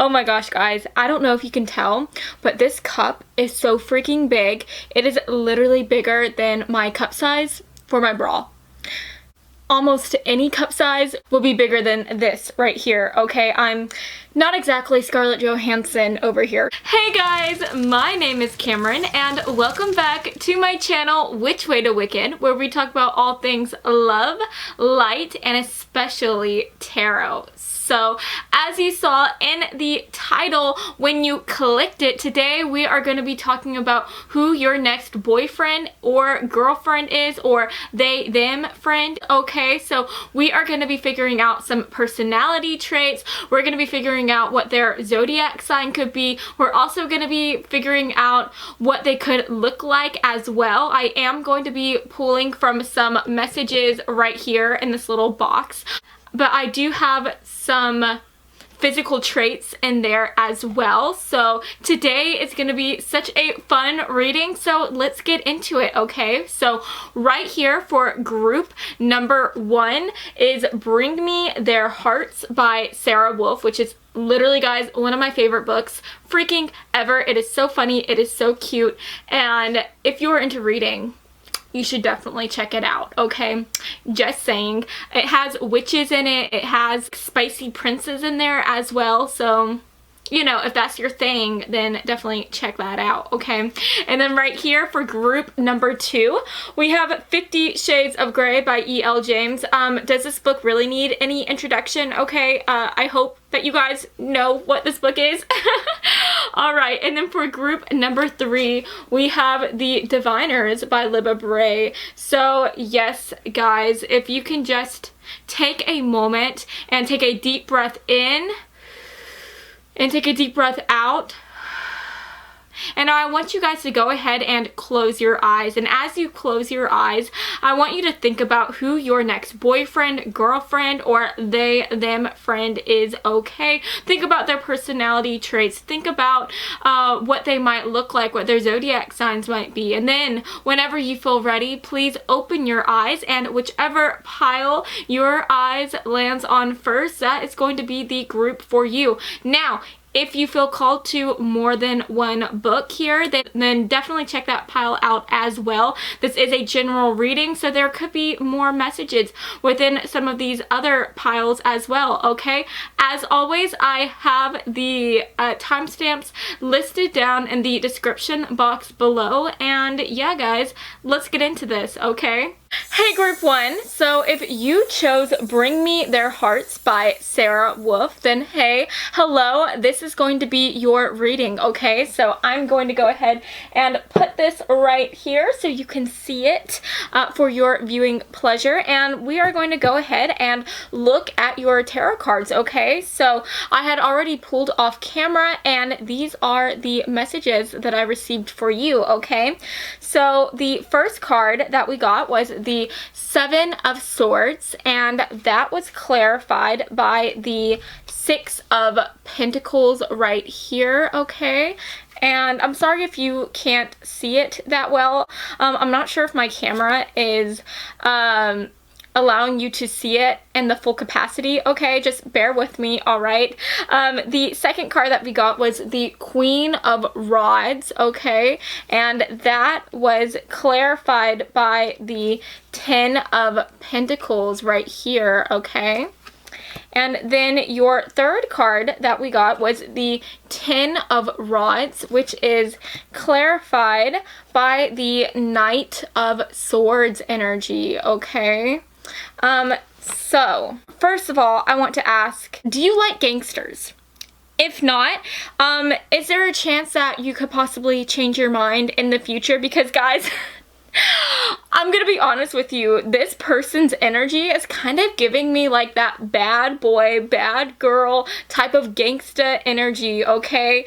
Oh my gosh, guys, I don't know if you can tell, but this cup is so freaking big. It is literally bigger than my cup size for my bra. Almost any cup size will be bigger than this right here, okay? I'm not exactly Scarlett Johansson over here. Hey guys, my name is Cameron and welcome back to my channel, Which Way to Wicked, where we talk about all things love, light, and especially tarot. So, as you saw in the title when you clicked it, today we are going to be talking about who your next boyfriend or girlfriend is, or they, them friend, okay? So, we are going to be figuring out some personality traits. We're going to be figuring out what their zodiac sign could be. We're also going to be figuring out what they could look like as well. I am going to be pulling from some messages right here in this little box. But I do have some physical traits in there as well. So today is going to be such a fun reading. So let's get into it, okay? So right here for group number 1 is Bring Me Their Hearts by Sarah Wolf, which is literally, guys, one of my favorite books freaking ever. It is so funny. It is so cute. And if you're into reading, you should definitely check it out, okay? Just saying. It has witches in it. It has spicy princes in there as well. So, you know, if that's your thing, then definitely check that out, okay? And then right here for group number 2, we have 50 Shades of Grey by E.L. James. Does this book really need any introduction? Okay, I hope that you guys know what this book is. Alright, and then for group number 3, we have The Diviners by Libba Bray. So, yes, guys, if you can just take a moment and take a deep breath in and take a deep breath out. And now I want you guys to go ahead and close your eyes. And as you close your eyes, I want you to think about who your next boyfriend, girlfriend, or they, them friend is, okay? Think about their personality traits. Think about what they might look like, what their zodiac signs might be. And then whenever you feel ready, please open your eyes, and whichever pile your eyes lands on first, that is going to be the group for you. Now, if you feel called to more than one book here, then definitely check that pile out as well. This is a general reading, so there could be more messages within some of these other piles as well, okay? As always, I have the timestamps listed down in the description box below. And yeah, guys, let's get into this, okay? Hey group 1, so if you chose Bring Me Their Hearts by Sarah Wolf, then hey, hello, this is going to be your reading, okay? So I'm going to go ahead and put this right here so you can see it for your viewing pleasure, and we are going to go ahead and look at your tarot cards, okay? So I had already pulled off camera, and these are the messages that I received for you, okay? So the first card that we got was the 7 of Swords, and that was clarified by the 6 of Pentacles right here, okay? And I'm sorry if you can't see it that well. I'm not sure if my camera is allowing you to see it in the full capacity, okay? Just bear with me, alright? The second card that we got was the Queen of Rods, okay? And that was clarified by the 10 of Pentacles right here, okay? And then your third card that we got was the 10 of Rods, which is clarified by the Knight of Swords energy, okay? So, first of all, I want to ask, do you like gangsters? If not, is there a chance that you could possibly change your mind in the future? Because, guys, I'm gonna be honest with you, this person's energy is kind of giving me like that bad boy, bad girl type of gangsta energy, okay?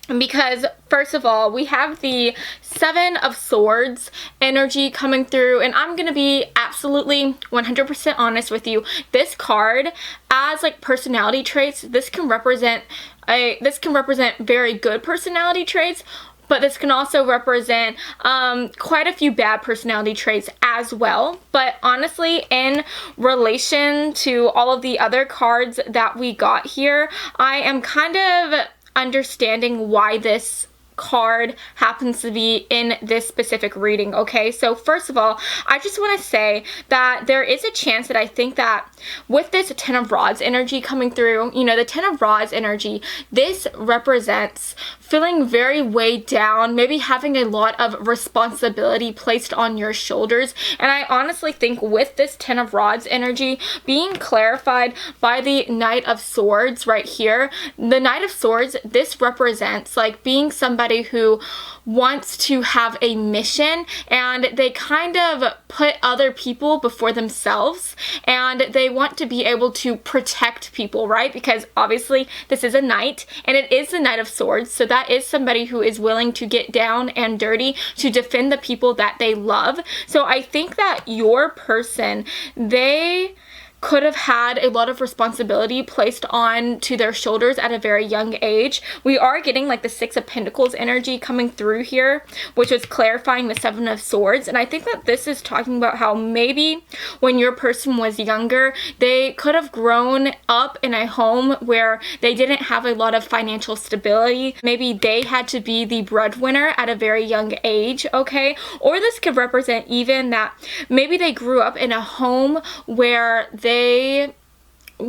Because first of all, we have the 7 of Swords energy coming through, and I'm gonna be absolutely 100% honest with you. This card, as like personality traits, this can represent very good personality traits, but this can also represent quite a few bad personality traits as well. But honestly, in relation to all of the other cards that we got here, I am kind of understanding why this card happens to be in this specific reading, okay? So first of all, I just want to say that there is a chance that I think that with this Ten of Rods energy coming through, you know, the Ten of Rods energy, this represents feeling very weighed down, maybe having a lot of responsibility placed on your shoulders. And I honestly think with this Ten of Rods energy being clarified by the Knight of Swords right here, the Knight of Swords, this represents like being somebody who wants to have a mission, and they kind of put other people before themselves, and they want to be able to protect people, right? Because obviously this is a knight, and it is the Knight of Swords, so that is somebody who is willing to get down and dirty to defend the people that they love. So I think that your person, they could have had a lot of responsibility placed on to their shoulders at a very young age. We are getting like the Six of Pentacles energy coming through here, which is clarifying the Seven of Swords. And I think that this is talking about how maybe when your person was younger, they could have grown up in a home where they didn't have a lot of financial stability. Maybe they had to be the breadwinner at a very young age, okay? Or this could represent even that maybe they grew up in a home where they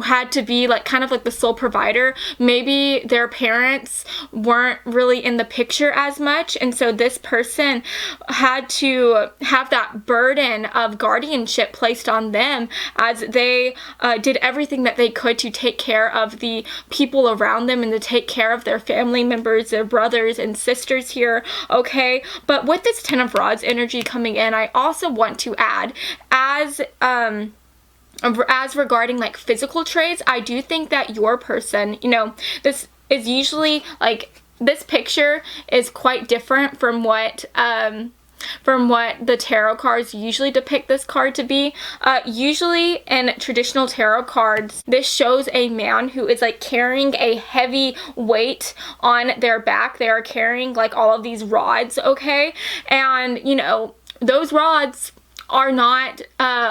had to be like kind of like the sole provider. Maybe their parents weren't really in the picture as much, and so this person had to have that burden of guardianship placed on them as they did everything that they could to take care of the people around them and to take care of their family members, their brothers and sisters here, okay? But with this Ten of Rods energy coming in, I also want to add, as regarding like physical traits, I do think that your person, you know, this is usually like, this picture is quite different from what the tarot cards usually depict this card to be. Usually in traditional tarot cards, this shows a man who is like carrying a heavy weight on their back. They are carrying like all of these rods, okay? And you know, those rods are not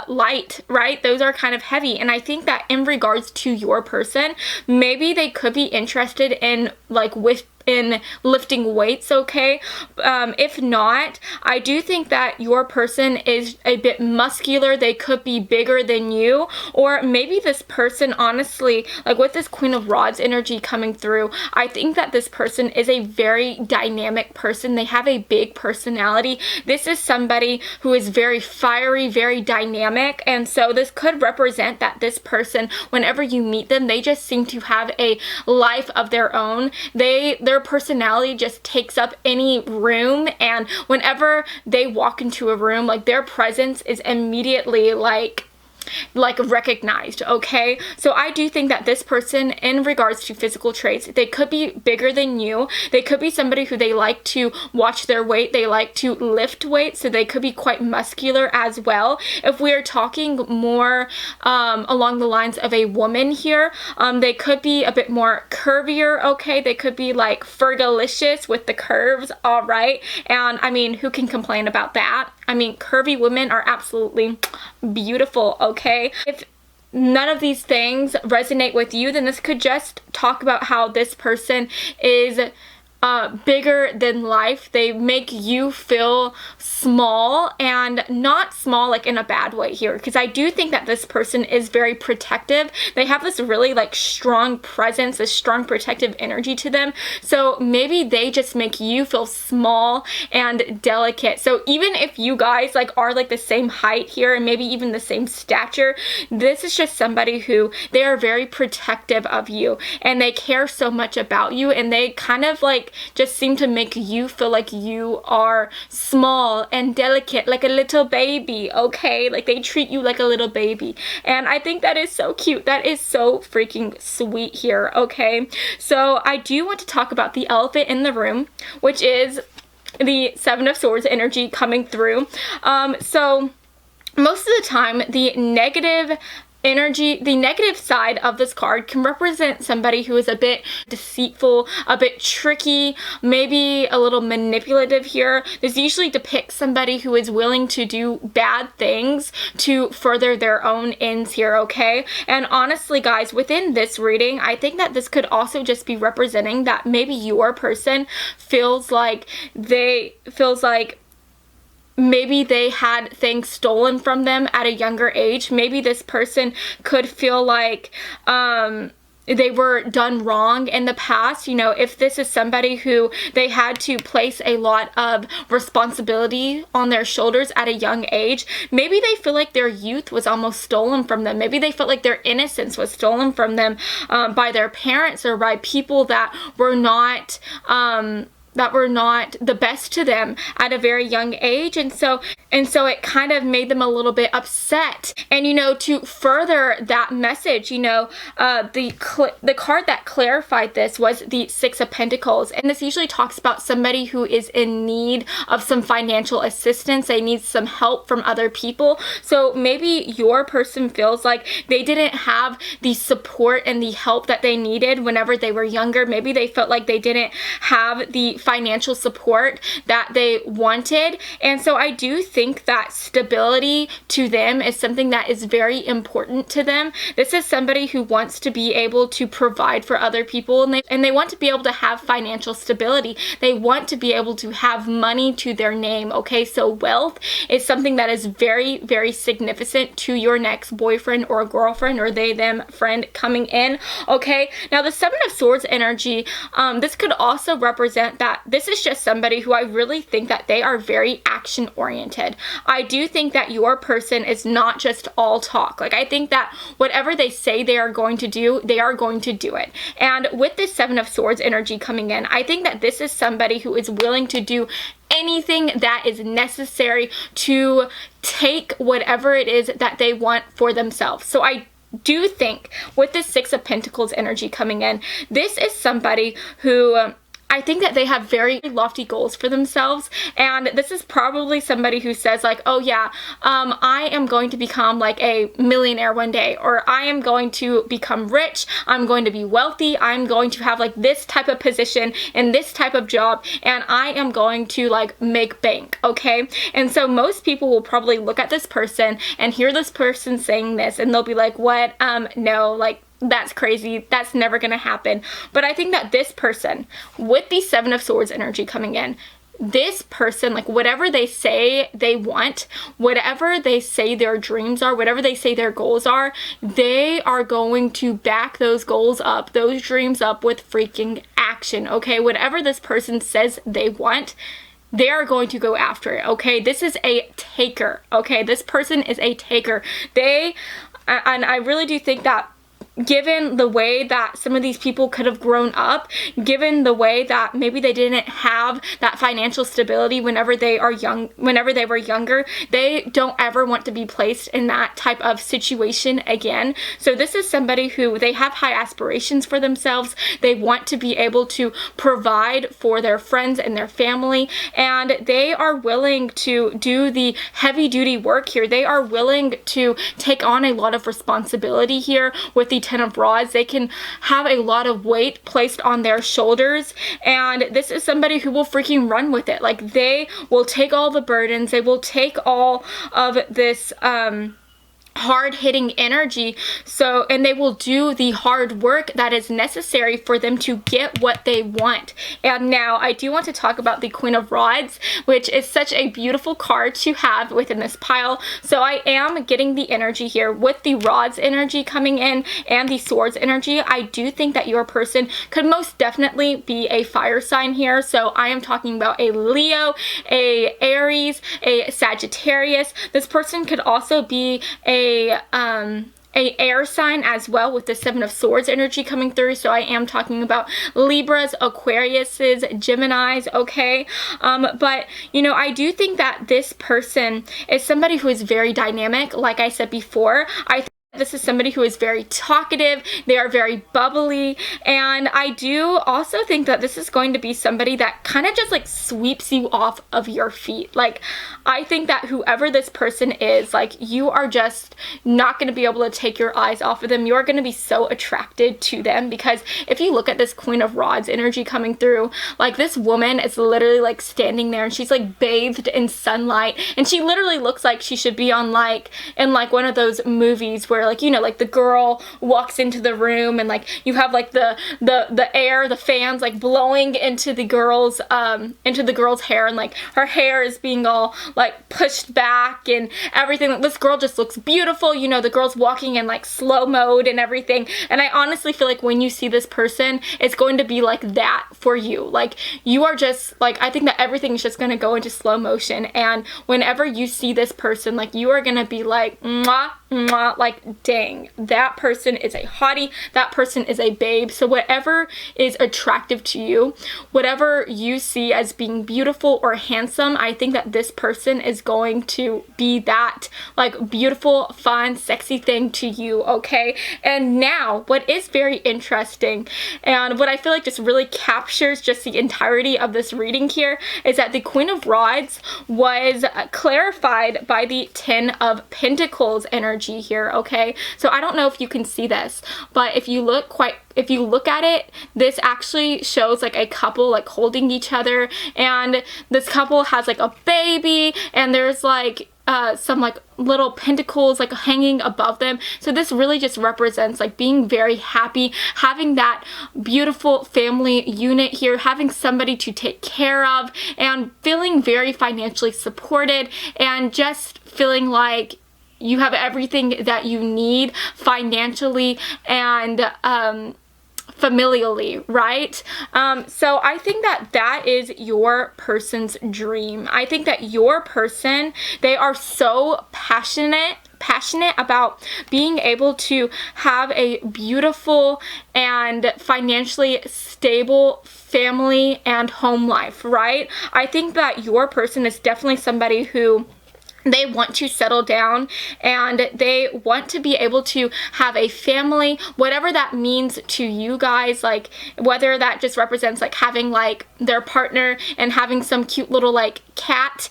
light, right? Those are kind of heavy. And I think that in regards to your person, maybe they could be interested in like in lifting weights, okay? If not, I do think that your person is a bit muscular. They could be bigger than you, or maybe this person, honestly, like with this Queen of Rods energy coming through, I think that this person is a very dynamic person. They have a big personality. This is somebody who is very fiery, very dynamic, and so this could represent that this person, whenever you meet them, they just seem to have a life of their own. Their personality just takes up any room, and whenever they walk into a room, like their presence is immediately like recognized, okay? So I do think that this person, in regards to physical traits, they could be bigger than you. They could be somebody who they like to watch their weight. They like to lift weights, so they could be quite muscular as well. If we are talking more along the lines of a woman here, they could be a bit more curvier, okay? They could be like Fergalicious with the curves, all right? And I mean, who can complain about that? I mean, curvy women are absolutely beautiful, okay? If none of these things resonate with you, then this could just talk about how this person is bigger than life. They make you feel small, and not small like in a bad way here, because I do think that this person is very protective. They have this really like strong presence, a strong protective energy to them. So maybe they just make you feel small and delicate. So even if you guys like are like the same height here and maybe even the same stature, this is just somebody who, they are very protective of you, and they care so much about you, and they kind of like just seem to make you feel like you are small and delicate, like a little baby, okay? Like they treat you like a little baby, and I think that is so cute. That is so freaking sweet here, okay? So I do want to talk about the elephant in the room, which is the Seven of Swords energy coming through. So most of the time, the negative energy, the negative side of this card can represent somebody who is a bit deceitful, a bit tricky, maybe a little manipulative here. This usually depicts somebody who is willing to do bad things to further their own ends here, okay? And honestly, guys, within this reading, I think that this could also just be representing that maybe your person feels like maybe they had things stolen from them at a younger age. Maybe this person could feel like they were done wrong in the past. You know, if this is somebody who they had to place a lot of responsibility on their shoulders at a young age, maybe they feel like their youth was almost stolen from them. Maybe they felt like their innocence was stolen from them by their parents or by people that were not the best to them at a very young age, and so it kind of made them a little bit upset. And you know, to further that message, you know, the card that clarified this was the Six of Pentacles, and this usually talks about somebody who is in need of some financial assistance. They need some help from other people. So maybe your person feels like they didn't have the support and the help that they needed whenever they were younger. Maybe they felt like they didn't have the financial support that they wanted. And so I do think that stability to them is something that is very important to them. This is somebody who wants to be able to provide for other people, and they want to be able to have financial stability. They want to be able to have money to their name, okay? So wealth is something that is very, very significant to your next boyfriend or girlfriend or they, them friend coming in, okay? Now, the Seven of Swords energy, this could also represent that this is just somebody who I really think that they are very action oriented. I do think that your person is not just all talk. Like, I think that whatever they say they are going to do, they are going to do it. And with this Seven of Swords energy coming in, I think that this is somebody who is willing to do anything that is necessary to take whatever it is that they want for themselves. So I do think with this Six of Pentacles energy coming in, this is somebody who I think that they have very lofty goals for themselves, and this is probably somebody who says like, oh yeah, I am going to become like a millionaire one day, or I am going to become rich, I'm going to be wealthy, I'm going to have like this type of position and this type of job, and I am going to like make bank, okay? And so most people will probably look at this person and hear this person saying this, and they'll be like, what? No, like, that's crazy. That's never gonna happen. But I think that this person, with the Seven of Swords energy coming in, this person, like whatever they say they want, whatever they say their dreams are, whatever they say their goals are, they are going to back those goals up, those dreams up with freaking action, okay? Whatever this person says they want, they are going to go after it, okay? This is a taker, okay? This person is a taker. And I really do think that given the way that some of these people could have grown up, given the way that maybe they didn't have that financial stability whenever they were younger, they don't ever want to be placed in that type of situation again. So this is somebody who, they have high aspirations for themselves. They want to be able to provide for their friends and their family, and they are willing to do the heavy duty work here. They are willing to take on a lot of responsibility here with the Ten of Rods. They can have a lot of weight placed on their shoulders, and this is somebody who will freaking run with it. Like, they will take all the burdens, they will take all of this hard-hitting energy, and they will do the hard work that is necessary for them to get what they want. And now I do want to talk about the Queen of Rods, which is such a beautiful card to have within this pile. So I am getting the energy here with the Rods energy coming in and the Swords energy. I do think that your person could most definitely be a fire sign here. So I am talking about a Leo, a Aries, a Sagittarius. This person could also be a air sign as well with the Seven of Swords energy coming through. So I am talking about Libras, Aquariuses, Geminis, okay? But, you know, I do think that this person is somebody who is very dynamic. Like I said before, I think This is somebody who is very talkative, they are very bubbly, and I do also think that this is going to be somebody that kind of just like sweeps you off of your feet. Like, I think that whoever this person is, like, you are just not going to be able to take your eyes off of them. You're going to be so attracted to them, because if you look at this Queen of Rods energy coming through, like, this woman is literally like standing there and she's like bathed in sunlight, and she literally looks like she should be on like in like one of those movies where, like, you know, like the girl walks into the room and like you have like the air, the fans like blowing into the girl's hair, and like her hair is being all like pushed back and everything. This girl just looks beautiful, you know, the girl's walking in like slow mode and everything. And I honestly feel like when you see this person, it's going to be like that for you. Like, you are just like, I think that everything is just going to go into slow motion, and whenever you see this person, like, you are going to be like, mwah, mwah, like, dang, that person is a hottie, that person is a babe. So whatever is attractive to you, whatever you see as being beautiful or handsome, I think that this person is going to be that like beautiful, fun, sexy thing to you, okay? And now what is very interesting, and what I feel like just really captures just the entirety of this reading here, is that the Queen of Rods was clarified by the Ten of Pentacles energy here, okay? So I don't know if you can see this, but if you look at it, this actually shows like a couple like holding each other, and this couple has like a baby, and there's like some like little pentacles like hanging above them. So this really just represents like being very happy, having that beautiful family unit here, having somebody to take care of, and feeling very financially supported, and just feeling like you have everything that you need financially and familially, right? So I think that that is your person's dream. I think that your person, they are so passionate about being able to have a beautiful and financially stable family and home life, right? I think that your person is definitely somebody who they want to settle down, and they want to be able to have a family, whatever that means to you guys, like whether that just represents like having like their partner and having some cute little like cat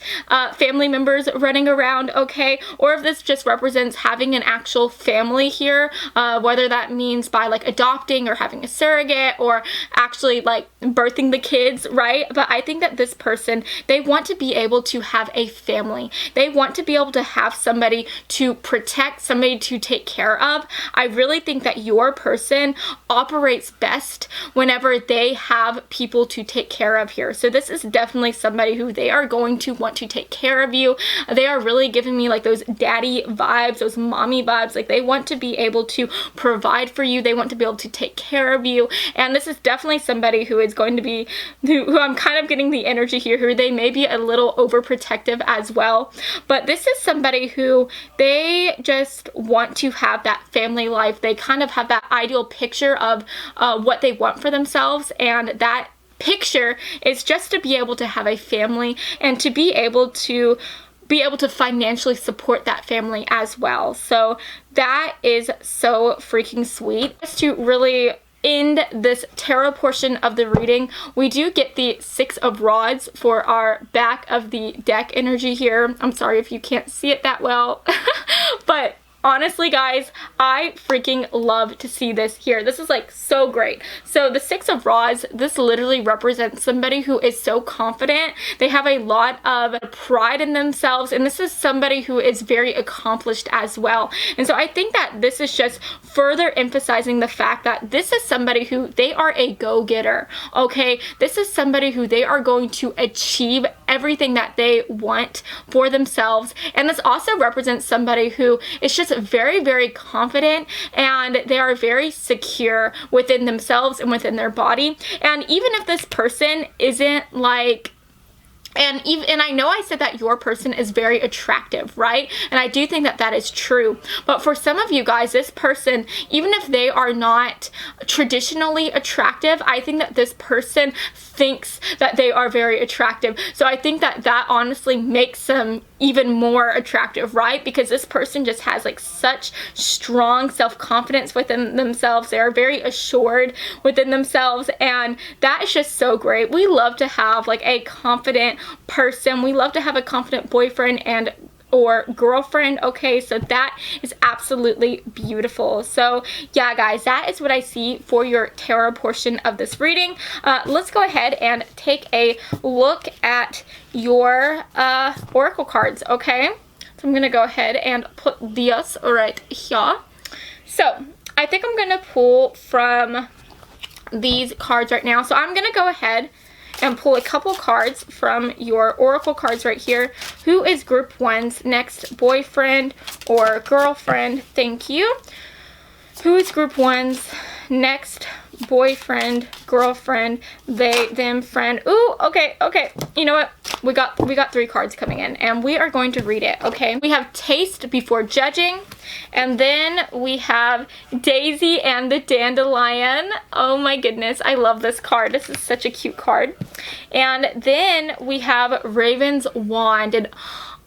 family members running around, okay? Or if this just represents having an actual family here, whether that means by like adopting or having a surrogate or actually like birthing the kids, right? But I think that this person, they want to be able to have a family. They want to be able to have somebody to protect, somebody to take care of. I really think that your person operates best whenever they have people to take care of here. So this is definitely somebody who they are going to want to take care of you. They are really giving me like those daddy vibes, those mommy vibes. Like, they want to be able to provide for you. They want to be able to take care of you. And this is definitely somebody who is going to be, who I'm kind of getting the energy here, who they may be a little overprotective as well. But this is somebody who they just want to have that family life. They kind of have that ideal picture of what they want for themselves, and that picture is just to be able to have a family and to be able to financially support that family as well. So that is so freaking sweet. Just to really end this tarot portion of the reading, we do get the Six of Rods for our back of the deck energy here. I'm sorry if you can't see it that well, but honestly, guys, I freaking love to see this here. This is like so great. So the Six of Rods, this literally represents somebody who is so confident. They have a lot of pride in themselves, and this is somebody who is very accomplished as well. And so I think that this is just further emphasizing the fact that this is somebody who they are a go-getter, okay? This is somebody who they are going to achieve everything that they want for themselves. And this also represents somebody who is just very, very confident, and they are very secure within themselves and within their body. And even if this person isn't like, and I know I said that your person is very attractive, right? And I do think that that is true. But for some of you guys, this person, even if they are not traditionally attractive, I think that this person thinks that they are very attractive. So I think that that honestly makes them even more attractive, right? Because this person just has like such strong self-confidence within themselves. They are very assured within themselves, and that is just so great. We love to have like a confident person. We love to have a confident boyfriend and or girlfriend. Okay, so that is absolutely beautiful. So yeah, guys, that is what I see for your tarot portion of this reading. Let's go ahead and take a look at your oracle cards. Okay, so I'm gonna go ahead and put this right here. So I think I'm gonna pull from these cards right now. So I'm gonna go ahead and pull a couple cards from your oracle cards right here. Who is group 1's next boyfriend or girlfriend? Thank you. Who is group 1's next boyfriend, girlfriend, they, them, friend? Ooh, okay. You know what? We got 3 cards coming in, and we are going to read it, okay? We have taste before judging, and then we have Daisy and the Dandelion. Oh my goodness, I love this card. This is such a cute card. And then we have Raven's Wand, and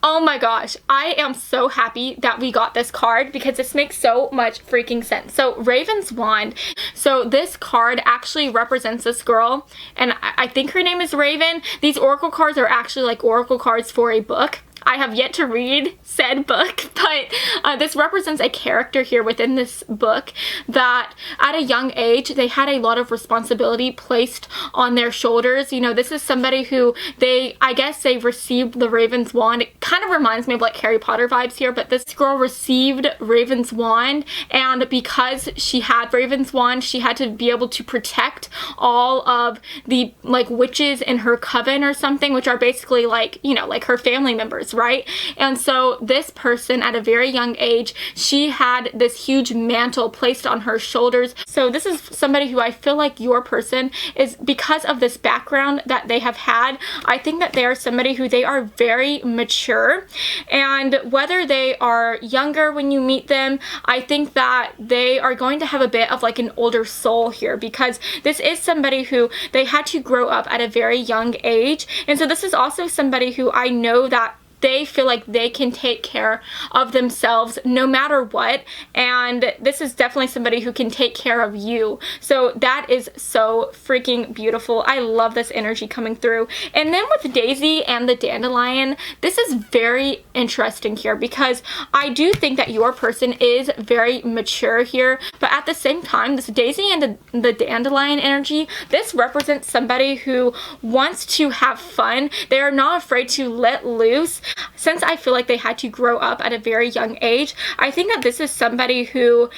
oh my gosh, I am so happy that we got this card because this makes so much freaking sense. So Raven's Wand, so this card actually represents this girl, and I think her name is Raven. These oracle cards are actually like oracle cards for a book. I have yet to read said book, but this represents a character here within this book that at a young age, they had a lot of responsibility placed on their shoulders. You know, this is somebody who I guess they received the Raven's Wand. It kind of reminds me of like Harry Potter vibes here, but this girl received Raven's Wand, and because she had Raven's Wand, she had to be able to protect all of the like witches in her coven or something, which are basically like, you know, like her family members, right? And so this person at a very young age, she had this huge mantle placed on her shoulders. So this is somebody who I feel like your person is, because of this background that they have had, I think that they are somebody who they are very mature, and whether they are younger when you meet them, I think that they are going to have a bit of like an older soul here, because this is somebody who they had to grow up at a very young age. And so this is also somebody who I know that they feel like they can take care of themselves no matter what, and this is definitely somebody who can take care of you. So that is so freaking beautiful. I love this energy coming through. And then with Daisy and the Dandelion, this is very interesting here, because I do think that your person is very mature here, but at the same time, this Daisy and the Dandelion energy, this represents somebody who wants to have fun. They are not afraid to let loose. Since I feel like they had to grow up at a very young age, I think that this is somebody who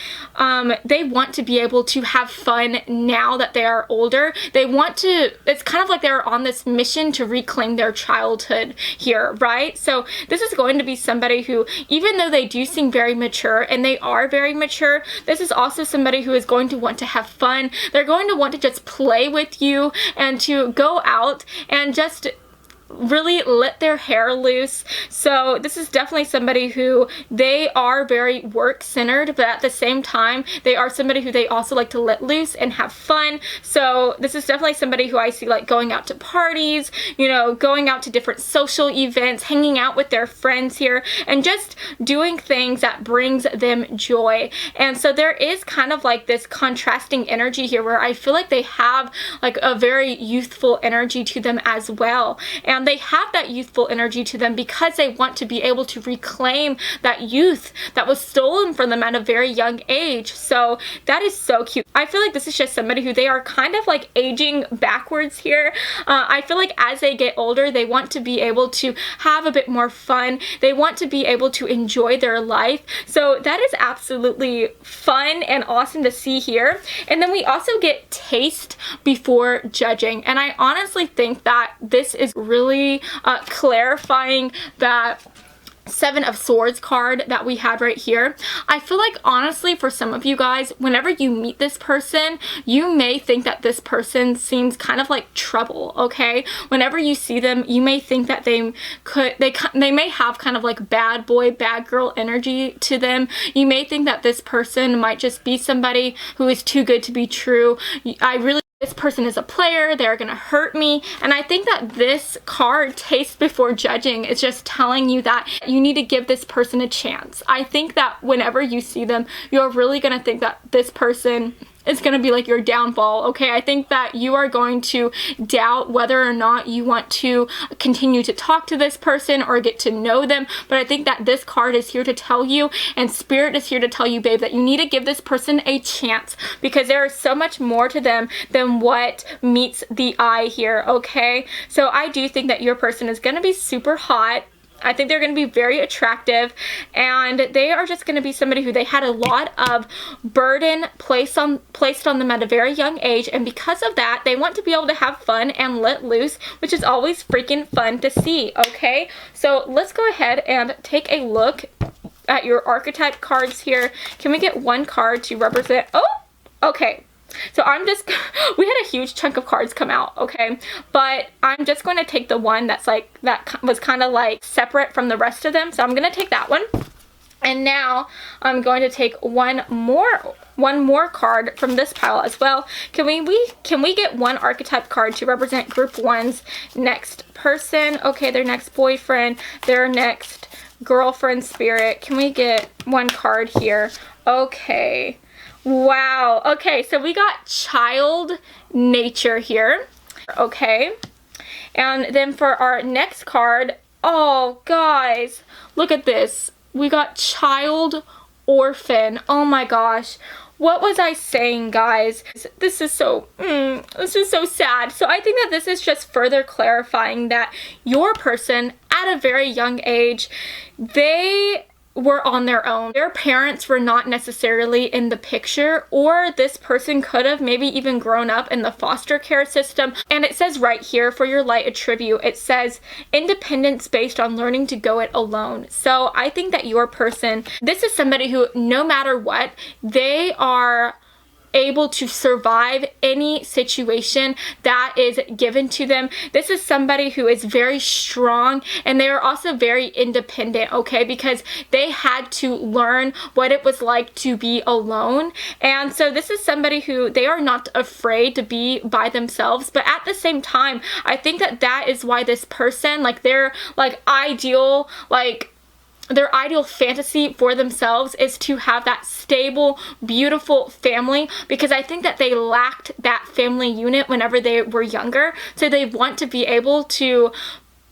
they want to be able to have fun now that they are older. They want to, it's kind of like they're on this mission to reclaim their childhood here, right? So this is going to be somebody who, even though they do seem very mature, and they are very mature, this is also somebody who is going to want to have fun. They're going to want to just play with you and to go out and just really let their hair loose. So this is definitely somebody who they are very work-centered, but at the same time they are somebody who they also like to let loose and have fun. So this is definitely somebody who I see like going out to parties, you know, going out to different social events, hanging out with their friends here, and just doing things that brings them joy. And so there is kind of like this contrasting energy here where I feel like they have like a very youthful energy to them as well. And they have that youthful energy to them because they want to be able to reclaim that youth that was stolen from them at a very young age. So that is so cute. I feel like this is just somebody who they are kind of like aging backwards here. I feel like as they get older, they want to be able to have a bit more fun. They want to be able to enjoy their life. So that is absolutely fun and awesome to see here. And then we also get taste before judging. And I honestly think that this is really clarifying that Seven of Swords card that we had right here. I feel like honestly for some of you guys, whenever you meet this person, you may think that this person seems kind of like trouble, okay? Whenever you see them, you may think that they may have kind of like bad boy, bad girl energy to them. You may think that this person might just be somebody who is too good to be true. I really this person is a player, they're gonna hurt me. And I think that this card, Taste Before Judging, is just telling you that you need to give this person a chance. I think that whenever you see them, you're really gonna think that this person is gonna be like your downfall, okay? I think that you are going to doubt whether or not you want to continue to talk to this person or get to know them. But I think that this card is here to tell you, and Spirit is here to tell you, babe, that you need to give this person a chance, because there is so much more to them than what meets the eye here, okay? So I do think that your person is gonna be super hot. I think they're going to be very attractive, and they are just going to be somebody who they had a lot of burden placed on them at a very young age, and because of that, they want to be able to have fun and let loose, which is always freaking fun to see, okay? So let's go ahead and take a look at your archetype cards here. Can we get one card to represent? Oh, okay. So we had a huge chunk of cards come out, okay? But I'm just going to take the one that's like, that was kind of like separate from the rest of them. So I'm going to take that one. And now I'm going to take one more card from this pile as well. Can we get one archetype card to represent group 1's next person? Okay, their next boyfriend, their next girlfriend, Spirit. Can we get one card here? Okay. Wow. Okay, so we got child nature here. Okay. And then for our next card, oh, guys, look at this. We got child orphan. Oh my gosh. What was I saying, guys? This is so sad. So I think that this is just further clarifying that your person at a very young age, they were on their own. Their parents were not necessarily in the picture, or this person could have maybe even grown up in the foster care system. And it says right here for your light attribute, it says independence based on learning to go it alone. So I think that your person, this is somebody who no matter what, they are able to survive any situation that is given to them. This is somebody who is very strong, and they are also very independent, okay, because they had to learn what it was like to be alone. And so this is somebody who, they are not afraid to be by themselves, but at the same time, I think that that is why this person, like their ideal fantasy for themselves is to have that stable, beautiful family, because I think that they lacked that family unit whenever they were younger. So they want to be able to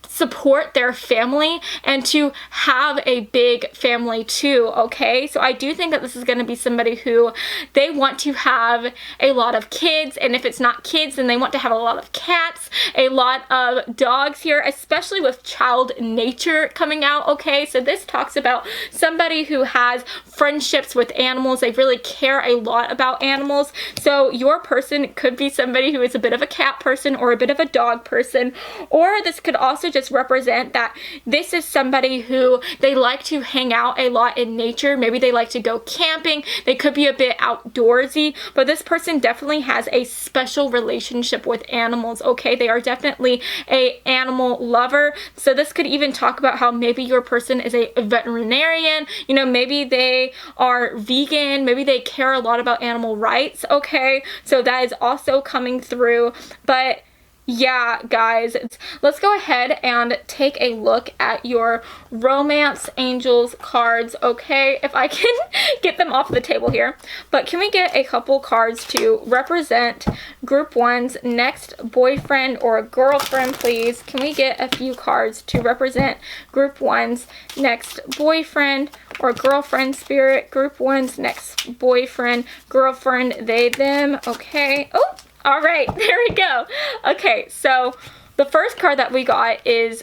support their family and to have a big family too, okay? So I do think that this is going to be somebody who they want to have a lot of kids, and if it's not kids, then they want to have a lot of cats, a lot of dogs here, especially with child nature coming out, okay? So this talks about somebody who has friendships with animals. They really care a lot about animals. So your person could be somebody who is a bit of a cat person or a bit of a dog person, or this could also just represent that this is somebody who they like to hang out a lot in nature. Maybe they like to go camping. They could be a bit outdoorsy, but this person definitely has a special relationship with animals, okay? They are definitely a animal lover. So this could even talk about how maybe your person is a veterinarian, you know, maybe they are vegan, maybe they care a lot about animal rights, okay? So that is also coming through. But yeah, guys, let's go ahead and take a look at your romance angels cards, okay? If I can get them off the table here. But can we get a couple cards to represent group 1's next boyfriend or girlfriend, please? Can we get a few cards to represent group 1's next boyfriend or girlfriend, Spirit? Group 1's next boyfriend, girlfriend, they, them, okay? Oh! All right, there we go. Okay, so the first card that we got is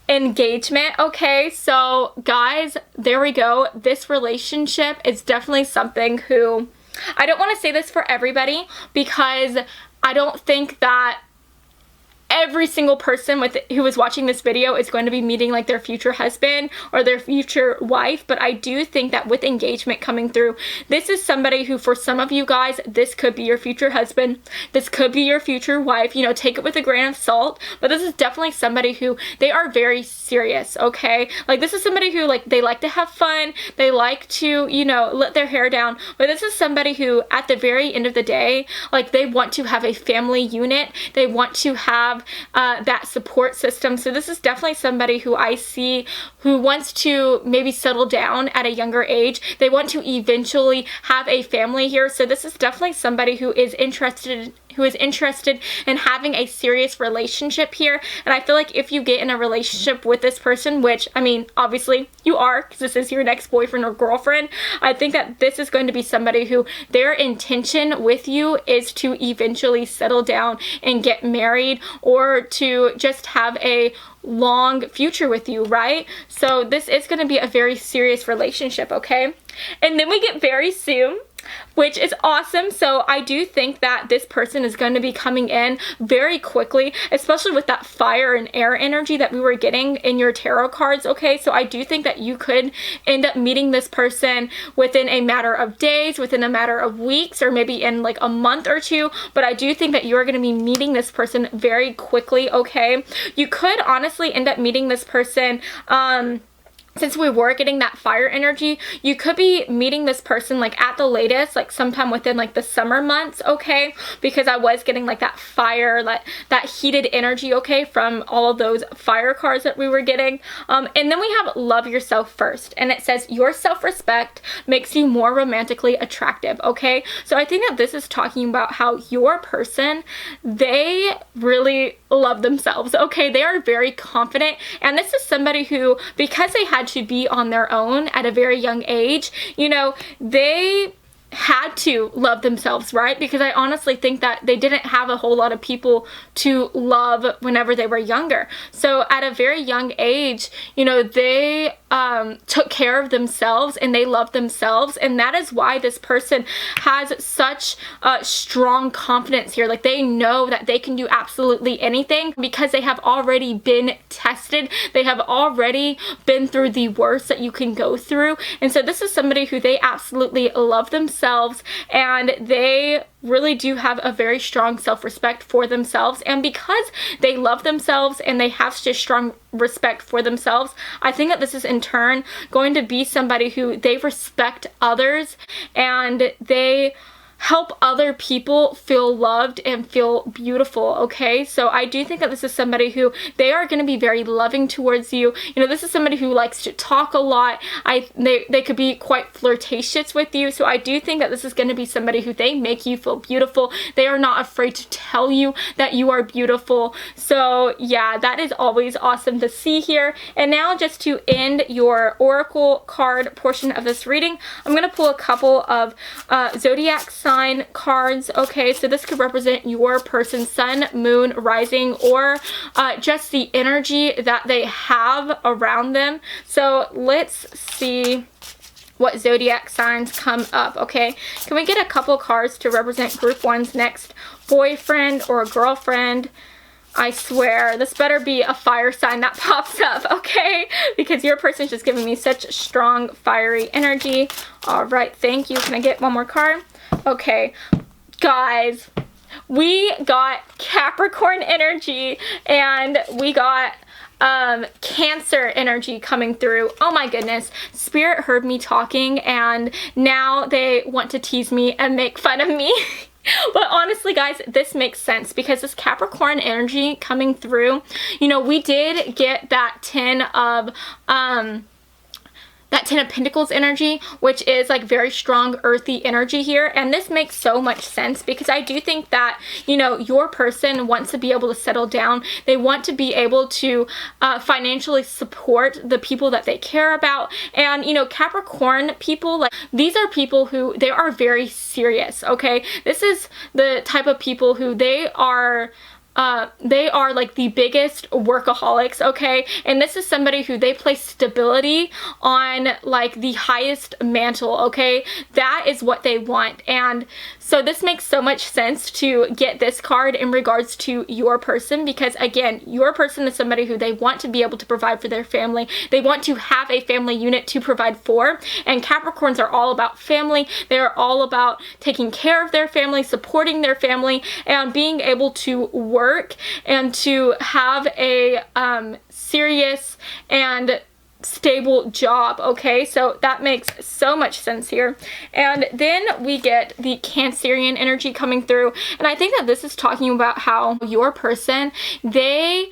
engagement. Okay, so guys, there we go. This relationship is definitely something who, I don't want to say this for everybody, because I don't think that every single person who is watching this video is going to be meeting like their future husband or their future wife, but I do think that with engagement coming through, this is somebody who, for some of you guys, this could be your future husband, this could be your future wife, you know, take it with a grain of salt, but this is definitely somebody who, they are very serious, okay? Like, this is somebody who, like, they like to have fun, they like to, you know, let their hair down, but this is somebody who, at the very end of the day, like, they want to have a family unit, they want to have that support system. So this is definitely somebody who I see who wants to maybe settle down at a younger age. They want to eventually have a family here. So this is definitely somebody who is interested in having a serious relationship here. And I feel like if you get in a relationship with this person, which, I mean, obviously you are, because this is your next boyfriend or girlfriend, I think that this is going to be somebody who their intention with you is to eventually settle down and get married, or to just have a long future with you, right? So this is going to be a very serious relationship, okay? And then we get very soon, which is awesome. So I do think that this person is going to be coming in very quickly, especially with that fire and air energy that we were getting in your tarot cards, okay? So I do think that you could end up meeting this person within a matter of days, within a matter of weeks, or maybe in like a month or two, but I do think that you're going to be meeting this person very quickly, okay? You could honestly end up meeting this person, since we were getting that fire energy, you could be meeting this person like at the latest, like sometime within like the summer months, okay? Because I was getting like that fire, like that heated energy, okay, from all of those fire cards that we were getting. And then we have love yourself first. And it says your self-respect makes you more romantically attractive, okay? So I think that this is talking about how your person, they really love themselves, okay? They are very confident, and this is somebody who, because they had to be on their own at a very young age, you know, they had to love themselves, right? Because I honestly think that they didn't have a whole lot of people to love whenever they were younger. So at a very young age, you know, they took care of themselves and they loved themselves, and that is why this person has such strong confidence here. Like, they know that they can do absolutely anything because they have already been tested. They have already been through the worst that you can go through, and so this is somebody who they absolutely love themselves, and they really do have a very strong self-respect for themselves. And because they love themselves and they have such a strong respect for themselves, I think that this is in turn going to be somebody who they respect others and they help other people feel loved and feel beautiful, okay? So I do think that this is somebody who, they are going to be very loving towards you. You know, this is somebody who likes to talk a lot. They could be quite flirtatious with you. So I do think that this is going to be somebody who, they make you feel beautiful. They are not afraid to tell you that you are beautiful. So yeah, that is always awesome to see here. And now, just to end your oracle card portion of this reading, I'm going to pull a couple of Zodiac sign cards, okay? So this could represent your person's sun, moon, rising, or just the energy that they have around them. So let's see what Zodiac signs come up, okay? Can we get a couple cards to represent group one's next boyfriend or girlfriend? I swear, this better be a fire sign that pops up, okay? Because your person's just giving me such strong, fiery energy. All right, thank you. Can I get one more card? Okay, guys, we got Capricorn energy and we got Cancer energy coming through. Oh my goodness, Spirit heard me talking and now they want to tease me and make fun of me. But honestly, guys, this makes sense because this Capricorn energy coming through, you know, we did get that Ten of Pentacles energy, which is like very strong earthy energy here. And this makes so much sense because I do think that, you know, your person wants to be able to settle down. They want to be able to financially support the people that they care about. And, you know, Capricorn people, like, these are people who, they are very serious, okay? This is the type of people who they are they are like the biggest workaholics, okay? And this is somebody who they place stability on like the highest mantle, okay? That is what they want. And so this makes so much sense to get this card in regards to your person, because again, your person is somebody who they want to be able to provide for their family. They want to have a family unit to provide for, and Capricorns are all about family. They're all about taking care of their family, supporting their family, and being able to work and to have a serious and stable job, okay? So that makes so much sense here. And then we get the Cancerian energy coming through, and I think that this is talking about how your person, they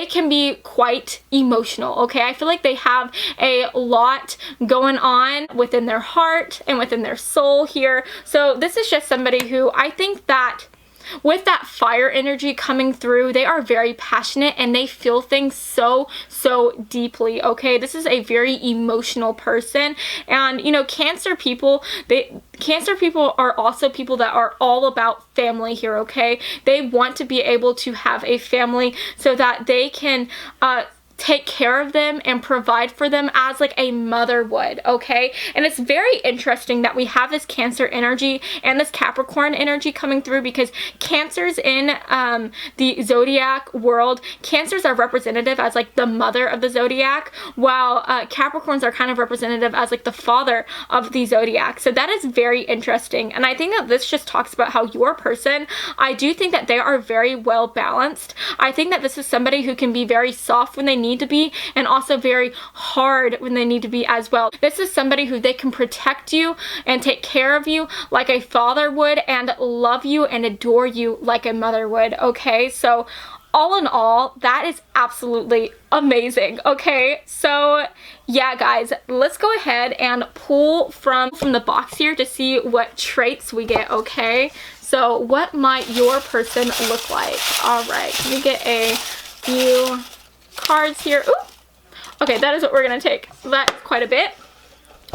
can be quite emotional, okay? I feel like they have a lot going on within their heart and within their soul here. So this is just somebody who I think that with that fire energy coming through, they are very passionate and they feel things so deeply, okay? This is a very emotional person. And you know, Cancer people are also people that are all about family here, okay? They want to be able to have a family so that they can take care of them and provide for them as like a mother would, okay? And it's very interesting that we have this Cancer energy and this Capricorn energy coming through, because Cancers in the Zodiac world, Cancers are representative as like the mother of the Zodiac, while Capricorns are kind of representative as like the father of the Zodiac. So that is very interesting, and I think that this just talks about how your person, I do think that they are very well balanced. I think that this is somebody who can be very soft when they need to be, and also very hard when they need to be as well. This is somebody who they can protect you and take care of you like a father would, and love you and adore you like a mother would, okay? So all in all, that is absolutely amazing, okay? So yeah, guys, let's go ahead and pull from the box here to see what traits we get, okay? So what might your person look like? All right, can we get a few cards here? Ooh. Okay, that is what we're gonna take. That's quite a bit.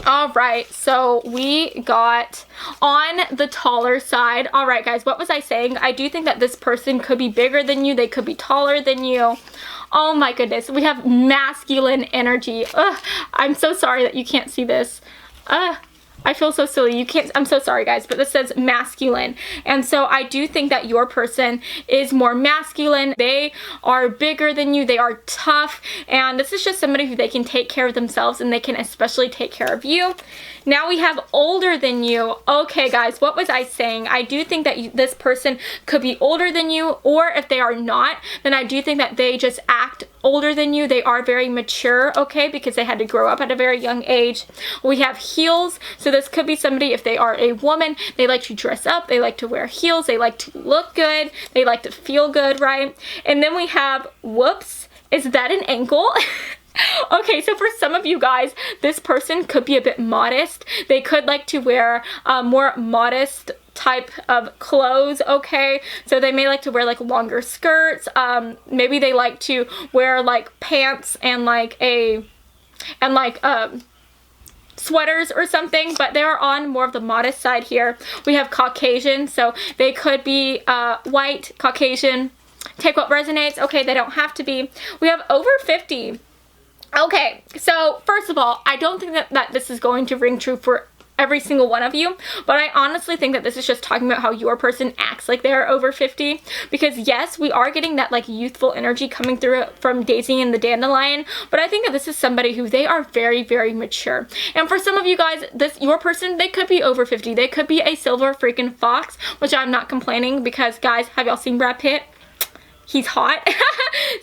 All right, so we got on the taller side. All right, guys, what was I saying? I do think that this person could be bigger than you. They could be taller than you. Oh my goodness, we have masculine energy. Ugh, I'm so sorry that you can't see this. I feel so silly. You can't, I'm so sorry, guys, but this says masculine. And so I do think that your person is more masculine. They are bigger than you. They are tough. And this is just somebody who they can take care of themselves, and they can especially take care of you. Now we have older than you. Okay, guys, what was I saying? I do think that this person could be older than you, or if they are not, then I do think that they just act older than you. They are very mature, okay, because they had to grow up at a very young age. We have heels, so this could be somebody, if they are a woman, they like to dress up, they like to wear heels, they like to look good, they like to feel good, right? And then we have, whoops, is that an ankle? Okay, so for some of you guys, this person could be a bit modest. They could like to wear more modest type of clothes, okay? So they may like to wear like longer skirts. Maybe they like to wear like pants and like sweaters or something, but they're on more of the modest side here. We have Caucasian, so they could be white, Caucasian. Take what resonates. Okay, they don't have to be. We have over 50. Okay, so first of all, I don't think that this is going to ring true for every single one of you, but I honestly think that this is just talking about how your person acts like they're over 50, because yes, we are getting that like youthful energy coming through from Daisy and the Dandelion, but I think that this is somebody who they are very mature. And for some of you guys, your person, they could be over 50. They could be a silver freaking fox, which I'm not complaining, because guys, have y'all seen Brad Pitt? He's hot.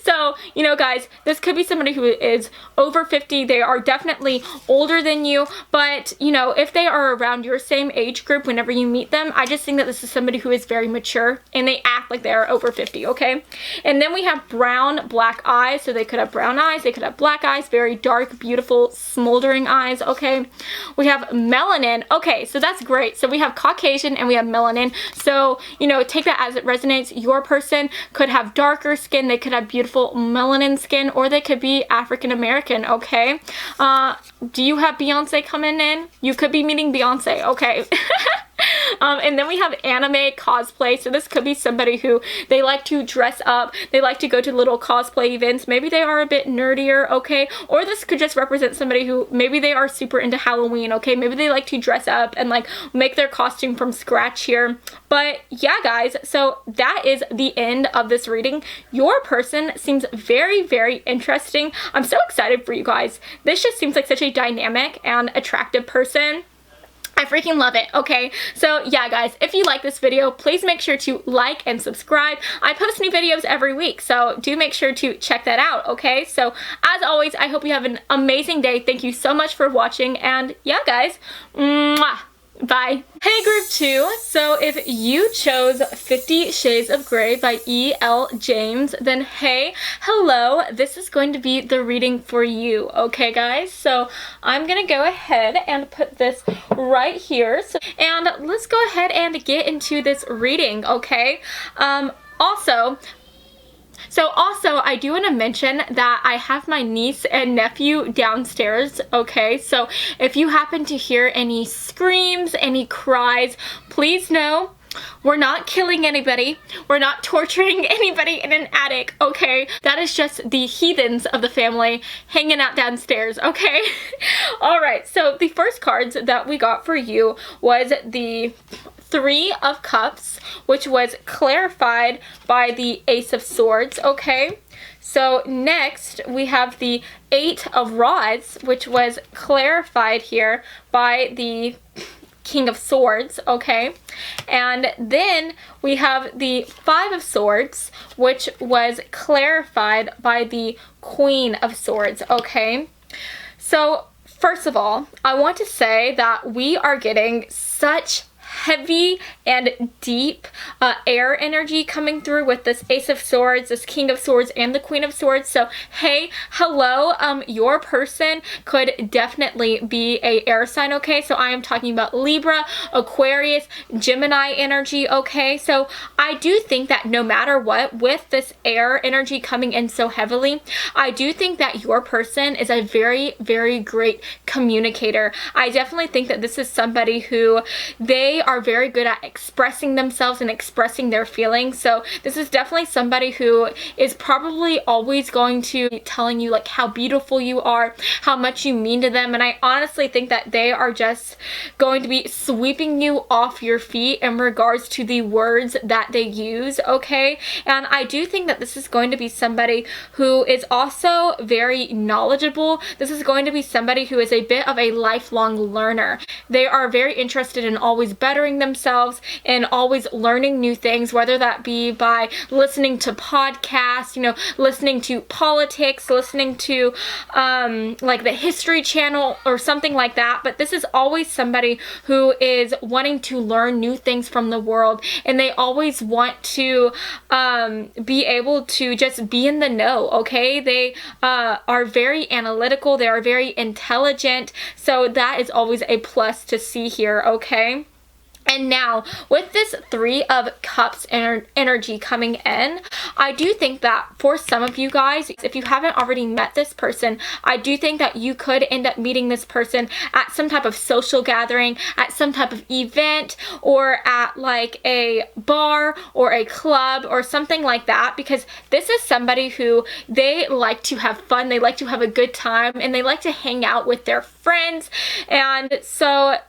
So, you know, guys, this could be somebody who is over 50. They are definitely older than you, but, you know, if they are around your same age group whenever you meet them, I just think that this is somebody who is very mature, and they act like they are over 50, okay? And then we have brown, black eyes. So they could have brown eyes, they could have black eyes, very dark, beautiful, smoldering eyes, okay? We have melanin. Okay, so that's great. So we have Caucasian and we have melanin. So, you know, take that as it resonates. Your person could have darker skin, they could have beautiful melanin skin, or they could be African American, okay? Do you have Beyonce coming in? You could be meeting Beyonce, okay? And then we have anime cosplay. So this could be somebody who they like to dress up. They like to go to little cosplay events. Maybe they are a bit nerdier, okay? Or this could just represent somebody who maybe they are super into Halloween, okay? Maybe they like to dress up and like make their costume from scratch here. But yeah, guys, so that is the end of this reading. Your person seems very, very interesting. I'm so excited for you guys. This just seems like such a dynamic and attractive person. I freaking love it, okay? So yeah, guys, if you like this video, please make sure to like and subscribe. I post new videos every week, so do make sure to check that out, okay? So as always, I hope you have an amazing day. Thank you so much for watching, and yeah, guys, mwah. Bye. Hey group 2, so if you chose 50 Shades of Grey by E.L. James, then hey, hello, this is going to be the reading for you, okay guys? So I'm gonna go ahead and put this right here, and let's go ahead and get into this reading, okay? Also, I do want to mention that I have my niece and nephew downstairs, okay? So if you happen to hear any screams, any cries, please know we're not killing anybody. We're not torturing anybody in an attic, okay? That is just the heathens of the family hanging out downstairs, okay? Alright, so the first cards that we got for you was the Three of Cups, which was clarified by the Ace of Swords, okay? So next we have the Eight of Rods, which was clarified here by the King of Swords, okay? And then we have the Five of Swords, which was clarified by the Queen of Swords, okay? So first of all, I want to say that we are getting such heavy and deep air energy coming through with this Ace of Swords, this King of Swords, and the Queen of Swords. So hey, hello, your person could definitely be a air sign, okay? So I am talking about Libra, Aquarius, Gemini energy, okay? So I do think that no matter what, with this air energy coming in so heavily, I do think that your person is a very, very great communicator. I definitely think that this is somebody who they are very good at expressing themselves and expressing their feelings. So this is definitely somebody who is probably always going to be telling you like how beautiful you are, how much you mean to them, and I honestly think that they are just going to be sweeping you off your feet in regards to the words that they use, okay? And I do think that this is going to be somebody who is also very knowledgeable. This is going to be somebody who is a bit of a lifelong learner. They are very interested in always bettering themselves and always learning new things, whether that be by listening to podcasts, you know, listening to politics, listening to like the History Channel or something like that. But this is always somebody who is wanting to learn new things from the world, and they always want to be able to just be in the know, okay? They are very analytical, they are very intelligent, so that is always a plus to see here, okay? And now, with this Three of Cups energy coming in, I do think that for some of you guys, if you haven't already met this person, I do think that you could end up meeting this person at some type of social gathering, at some type of event, or at like a bar or a club or something like that, because this is somebody who they like to have fun, they like to have a good time, and they like to hang out with their friends. And so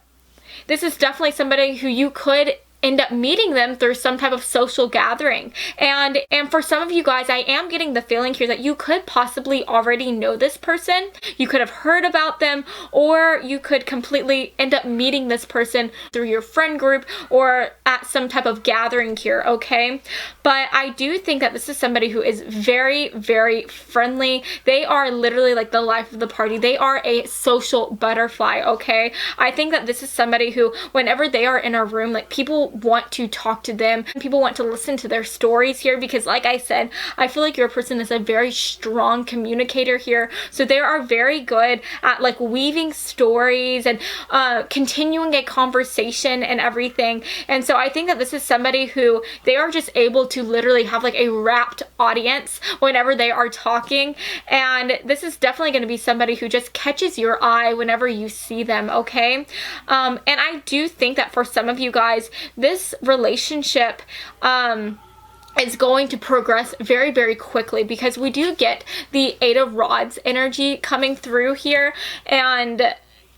this is definitely somebody who you could end up meeting them through some type of social gathering. And for some of you guys, I am getting the feeling here that you could possibly already know this person. You could have heard about them, or you could completely end up meeting this person through your friend group or at some type of gathering here, okay? But I do think that this is somebody who is very, very friendly. They are literally like the life of the party. They are a social butterfly, okay? I think that this is somebody who, whenever they are in a room, like people want to talk to them. People want to listen to their stories here because, like I said, I feel like your person is a very strong communicator here. So they are very good at like weaving stories and continuing a conversation and everything. And so I think that this is somebody who they are just able to literally have like a rapt audience whenever they are talking. And this is definitely going to be somebody who just catches your eye whenever you see them, okay? And I do think that for some of you guys, this relationship is going to progress very, very quickly because we do get the Eight of Rods energy coming through here. And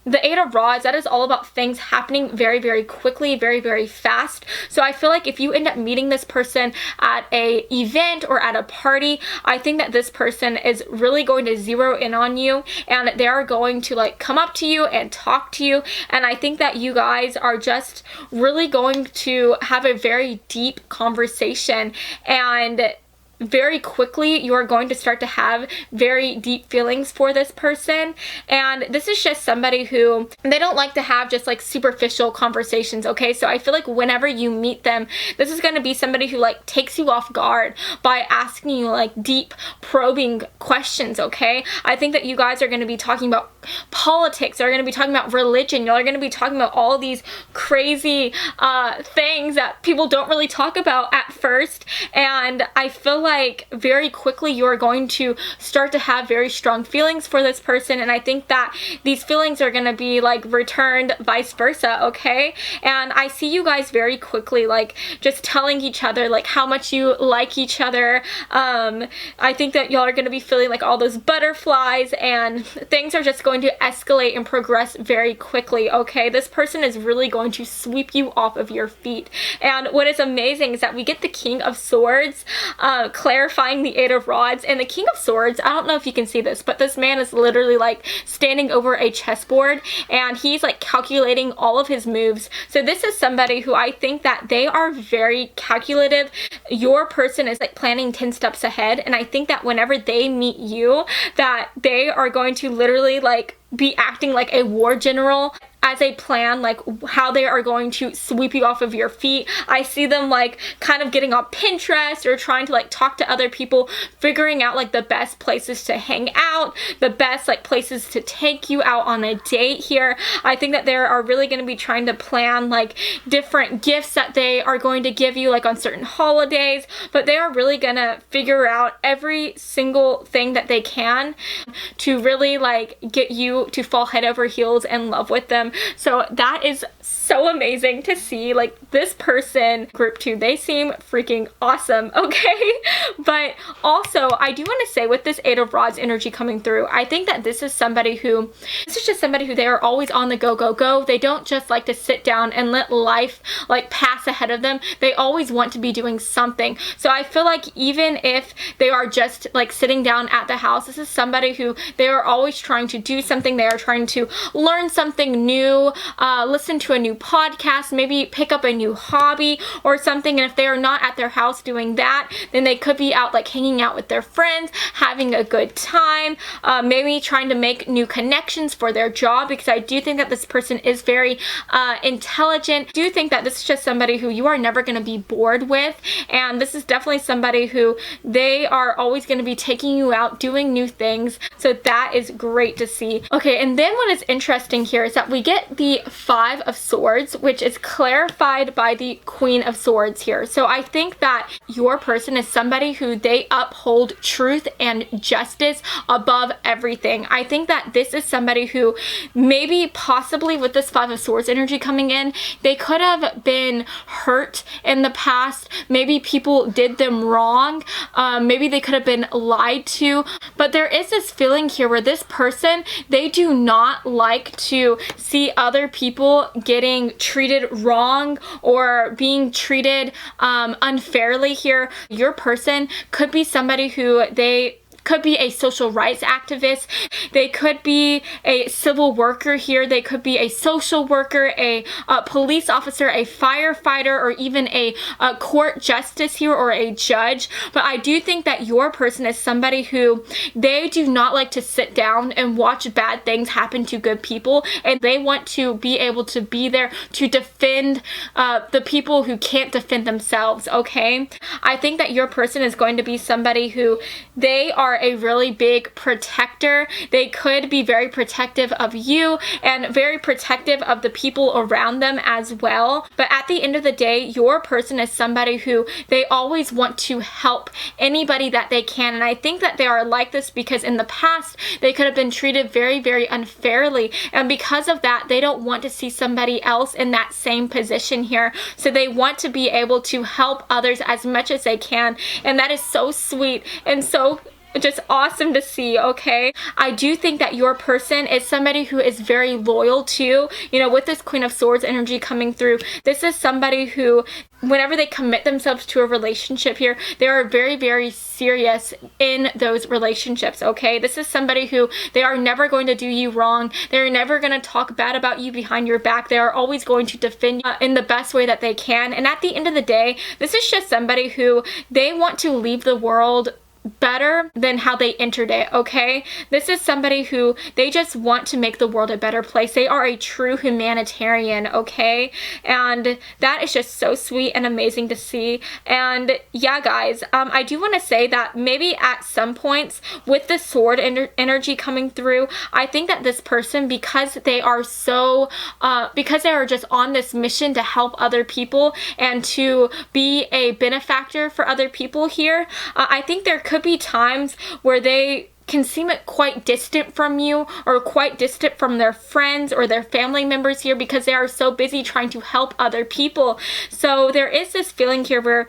the Eight of Rods, that is all about things happening very, very quickly, very, very fast. So I feel like if you end up meeting this person at a event or at a party, I think that this person is really going to zero in on you and they are going to like come up to you and talk to you. And I think that you guys are just really going to have a very deep conversation, and very quickly you are going to start to have very deep feelings for this person. And this is just somebody who they don't like to have just like superficial conversations, okay? So I feel like whenever you meet them, this is going to be somebody who like takes you off guard by asking you like deep probing questions, okay? I think that you guys are going to be talking about politics, they're going to be talking about religion, y'all are going to be talking about all these crazy things that people don't really talk about at first. And I feel like very quickly you're going to start to have very strong feelings for this person, and I think that these feelings are going to be like returned vice versa, okay? And I see you guys very quickly like just telling each other like how much you like each other. I think that y'all are going to be feeling like all those butterflies, and things are just going to escalate and progress very quickly, okay? This person is really going to sweep you off of your feet. And what is amazing is that we get the King of Swords clarifying the Eight of Rods, and the King of Swords, I don't know if you can see this, but this man is literally like standing over a chessboard and he's like calculating all of his moves. So this is somebody who I think that they are very calculative. Your person is like planning 10 steps ahead, and I think that whenever they meet you, that they are going to literally like be acting like a war general as a plan, like how they are going to sweep you off of your feet. I see them like kind of getting on Pinterest or trying to like talk to other people, figuring out like the best places to hang out, the best like places to take you out on a date here. I think that they are really going to be trying to plan like different gifts that they are going to give you like on certain holidays, but they are really going to figure out every single thing that they can to really like get you to fall head over heels in love with them. So that is so amazing to see. Like this person, group 2, they seem freaking awesome, okay? But also I do want to say with this Eight of Rods energy coming through, I think that this is just somebody who they are always on the go. They don't just like to sit down and let life like pass ahead of them. They always want to be doing something. So I feel like even if they are just like sitting down at the house, this is somebody who they are always trying to do something. They are trying to learn something new, listen to a new podcast, maybe pick up a new hobby or something. And if they are not at their house doing that, then they could be out like hanging out with their friends, having a good time, maybe trying to make new connections for their job, because I do think that this person is very intelligent. I do think that this is just somebody who you are never going to be bored with, and this is definitely somebody who they are always going to be taking you out, doing new things. So that is great to see. Okay, and then what is interesting here is that we get the Five of Swords, which is clarified by the Queen of Swords here. So I think that your person is somebody who they uphold truth and justice above everything. I think that this is somebody who maybe possibly with this Five of Swords energy coming in, they could have been hurt in the past. Maybe people did them wrong. Maybe they could have been lied to. But there is this feeling here where this person, they do not like to see other people getting treated wrong or being treated unfairly here. Your person could be somebody who they could be a social rights activist. They could be a civil worker here. They could be a social worker, a police officer, a firefighter, or even a court justice here, or a judge. But I do think that your person is somebody who, they do not like to sit down and watch bad things happen to good people, and they want to be able to be there to defend the people who can't defend themselves, okay? I think that your person is going to be somebody who, they are a really big protector. They could be very protective of you and very protective of the people around them as well. But at the end of the day, your person is somebody who, they always want to help anybody that they can. And I think that they are like this because in the past, they could have been treated very, very unfairly. And because of that, they don't want to see somebody else in that same position here. So they want to be able to help others as much as they can. And that is so sweet and so just awesome to see, okay? I do think that your person is somebody who is very loyal to, you know, with this Queen of Swords energy coming through, this is somebody who, whenever they commit themselves to a relationship here, they are very, very serious in those relationships, okay? This is somebody who, they are never going to do you wrong. They're never going to talk bad about you behind your back. They are always going to defend you in the best way that they can. And at the end of the day, this is just somebody who, they want to leave the world better than how they entered it, okay? This is somebody who, they just want to make the world a better place. They are a true humanitarian, okay? And that is just so sweet and amazing to see. And yeah, guys, I do want to say that maybe at some points with the sword energy coming through, I think that this person, because they are so, because they are just on this mission to help other people and to be a benefactor for other people here, I think there could be times where they can seem quite distant from you, or quite distant from their friends or their family members here, because they are so busy trying to help other people. So there is this feeling here where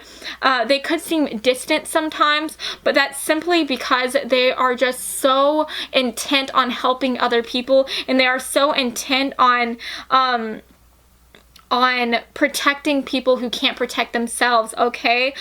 they could seem distant sometimes, but that's simply because they are just so intent on helping other people, and they are so intent on protecting people who can't protect themselves, okay?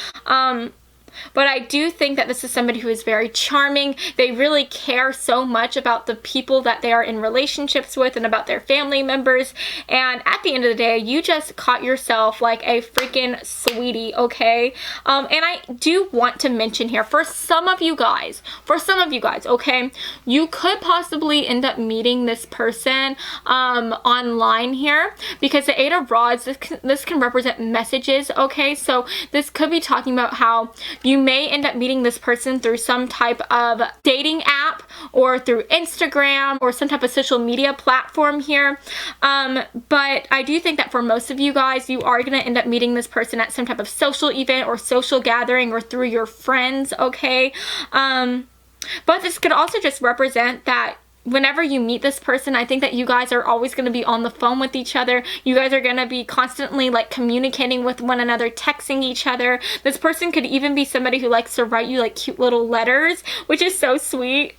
But I do think that this is somebody who is very charming. They really care so much about the people that they are in relationships with and about their family members. And at the end of the day, you just caught yourself like a freaking sweetie, okay? And I do want to mention here, for some of you guys, okay, you could possibly end up meeting this person online here, because the Eight of Rods, this can represent messages, okay? So this could be talking about how you may end up meeting this person through some type of dating app, or through Instagram, or some type of social media platform here. But I do think that for most of you guys, you are going to end up meeting this person at some type of social event or social gathering, or through your friends, okay? But this could also just represent that whenever you meet this person, I think that you guys are always going to be on the phone with each other. You guys are going to be constantly like communicating with one another, texting each other. This person could even be somebody who likes to write you like cute little letters, which is so sweet.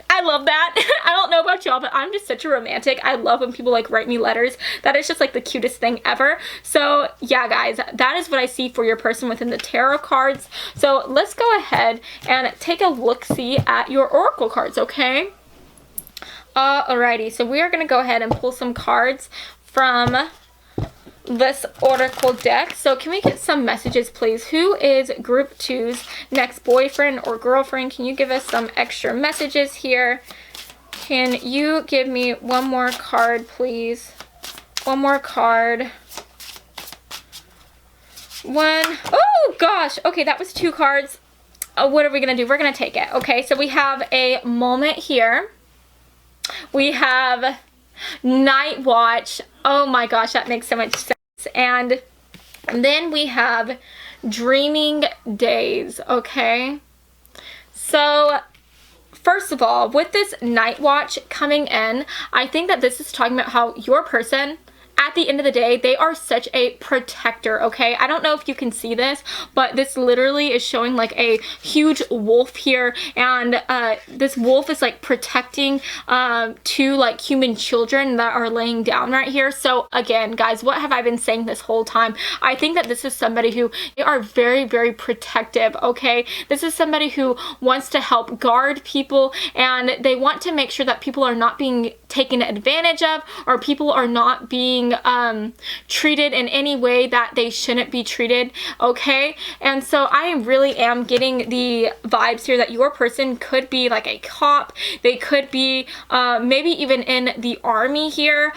I love that. I don't know about y'all, but I'm just such a romantic. I love when people like write me letters. That is just like the cutest thing ever. So yeah, guys, that is what I see for your person within the tarot cards. So let's go ahead and take a look-see at your oracle cards, okay? Alrighty, so we are going to go ahead and pull some cards from this oracle deck. So can we get some messages, please? Who is group 2's next boyfriend or girlfriend? Can you give us some extra messages here? Can you give me one more card, please? One more card. One. Oh, gosh. Okay, that was 2 cards. What are we going to do? We're going to take it. Okay, so we have a moment here. We have Night Watch. Oh my gosh, that makes so much sense. And then we have Dreaming Days, okay? So, first of all, with this Night Watch coming in, I think that this is talking about how your person at the end of the day, they are such a protector, okay? I don't know if you can see this, but this literally is showing like a huge wolf here, and this wolf is like protecting two like human children that are laying down right here. So again, guys, what have I been saying this whole time? I think that this is somebody who, they are very, very protective, okay? This is somebody who wants to help guard people, and they want to make sure that people are not being taken advantage of, or people are not being treated in any way that they shouldn't be treated, okay? And so I really am getting the vibes here that your person could be like a cop. They could be maybe even in the army here,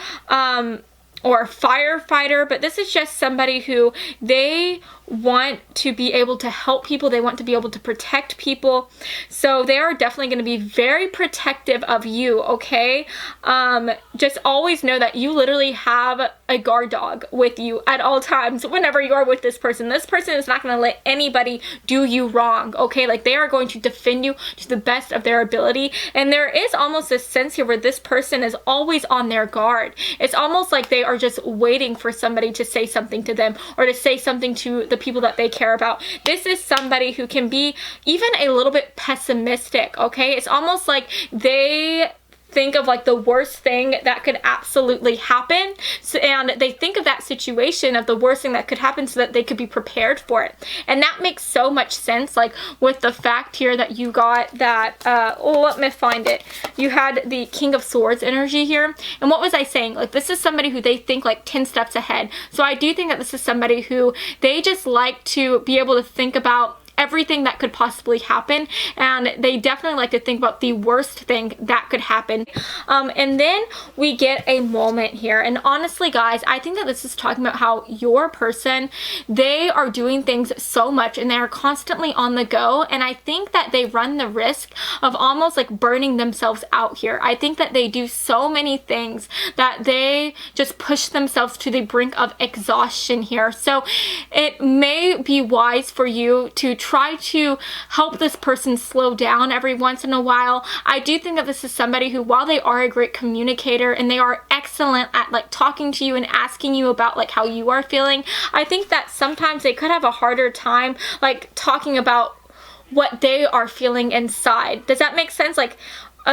or a firefighter, but this is just somebody who, they want to be able to help people, they want to be able to protect people, so they are definitely going to be very protective of you, okay? Just always know that you literally have a guard dog with you at all times whenever you are with this person. This person is not going to let anybody do you wrong, okay? Like, they are going to defend you to the best of their ability, and there is almost a sense here where this person is always on their guard. It's almost like they are just waiting for somebody to say something to them, or to say something to the people that they care about. This is somebody who can be even a little bit pessimistic, okay? It's almost like they think of like the worst thing that could absolutely happen, so, and they think of that situation of the worst thing that could happen so that they could be prepared for it. And that makes so much sense, like with the fact here that you got that let me find it, you had the King of Swords energy here. And what was I saying? Like, this is somebody who they think like 10 steps ahead. So I do think that this is somebody who, they just like to be able to think about everything that could possibly happen, and they definitely like to think about the worst thing that could happen. And then we get a moment here, and honestly guys, I think that this is talking about how your person, they are doing things so much and they are constantly on the go, and I think that they run the risk of almost like burning themselves out here. I think that they do so many things that they just push themselves to the brink of exhaustion here. So it may be wise for you to try to help this person slow down every once in a while. I do think that this is somebody who, while they are a great communicator and they are excellent at like talking to you and asking you about like how you are feeling, I think that sometimes they could have a harder time like talking about what they are feeling inside. Does that make sense? Like,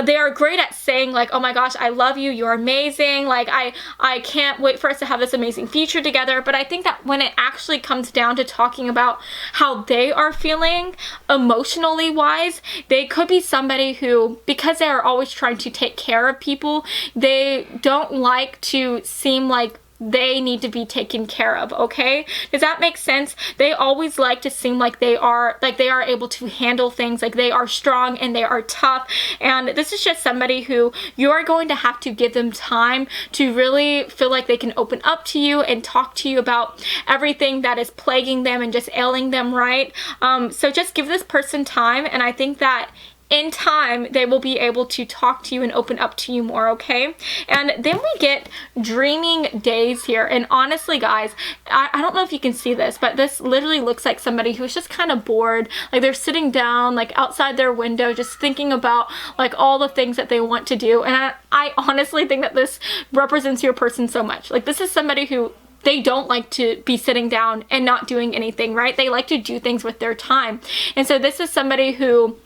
they are great at saying like, oh my gosh, I love you, you're amazing, like I can't wait for us to have this amazing future together. But I think that when it actually comes down to talking about how they are feeling emotionally wise, they could be somebody who, because they are always trying to take care of people, they don't like to seem like they need to be taken care of, okay? Does that make sense? They always like to seem like they are able to handle things, like they are strong and they are tough. And this is just somebody who you are going to have to give them time to really feel like they can open up to you and talk to you about everything that is plaguing them and just ailing them, right? So just give this person time, and I think that in time they will be able to talk to you and open up to you more, okay? And then we get dreaming days here, and honestly guys, I don't know if you can see this, but this literally looks like somebody who's just kind of bored, like they're sitting down like outside their window just thinking about like all the things that they want to do. And I honestly think that this represents your person so much. Like, this is somebody who, they don't like to be sitting down and not doing anything, right? They like to do things with their time. And so this is somebody who,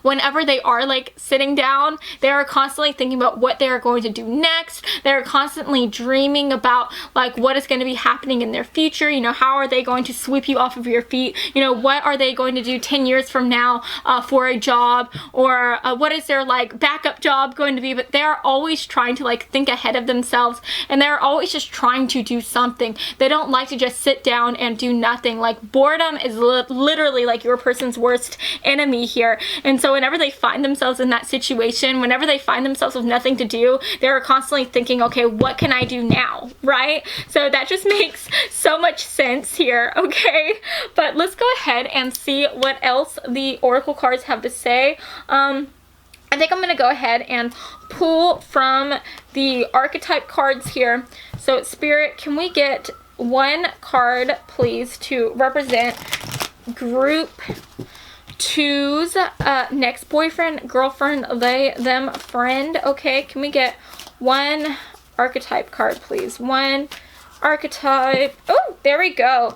whenever they are like sitting down, they are constantly thinking about what they are going to do next. They're constantly dreaming about like what is going to be happening in their future. You know, how are they going to sweep you off of your feet? You know, what are they going to do 10 years from now for a job, or what is their like backup job going to be? But they're always trying to like think ahead of themselves, and they're always just trying to do something. They don't like to just sit down and do nothing. Like, boredom is literally like your person's worst enemy here. And so whenever they find themselves in that situation, whenever they find themselves with nothing to do, they're constantly thinking, okay, what can I do now, right? So that just makes so much sense here, okay? But let's go ahead and see what else the oracle cards have to say. I think I'm going to go ahead and pull from the archetype cards here. So Spirit, can we get one card, please, to represent group 2's next boyfriend, girlfriend, they, them, friend? Okay, can we get one archetype card, please. One archetype. Oh, there we go.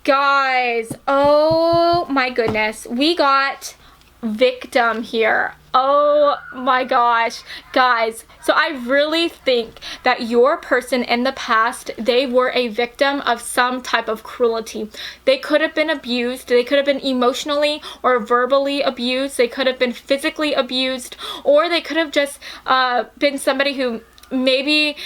Guys, oh my goodness. We got victim here. Oh my gosh, guys. So I really think that your person in the past, they were a victim of some type of cruelty. They could have been abused. They could have been emotionally or verbally abused. They could have been physically abused, or they could have just been somebody who maybe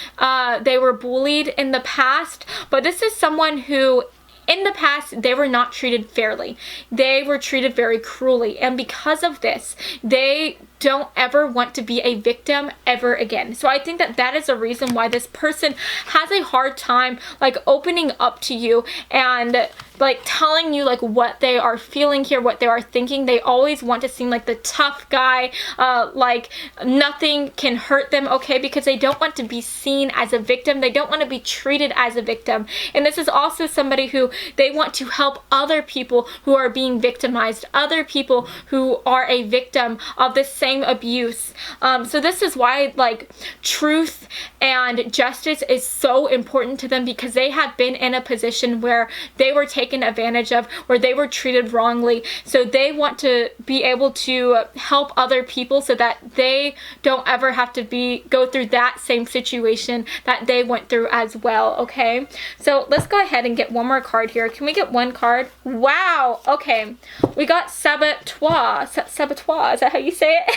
they were bullied in the past. But this is someone who in the past, they were not treated fairly. They were treated very cruelly. And because of this, they don't ever want to be a victim ever again. So I think that that is a reason why this person has a hard time like opening up to you and like telling you like what they are feeling here, what they are thinking. They always want to seem like the tough guy, like nothing can hurt them, okay? Because they don't want to be seen as a victim. They don't want to be treated as a victim. And this is also somebody who they want to help other people who are being victimized, other people who are a victim of the same abuse. So this is why like truth and justice is so important to them, because they have been in a position where they were taken advantage of, where they were treated wrongly. So they want to be able to help other people so that they don't ever have to go through that same situation that they went through as well, okay? So let's go ahead and get one more card here. Can we get one card? Wow, okay. We got saboteur. Saboteur, is that how you say it?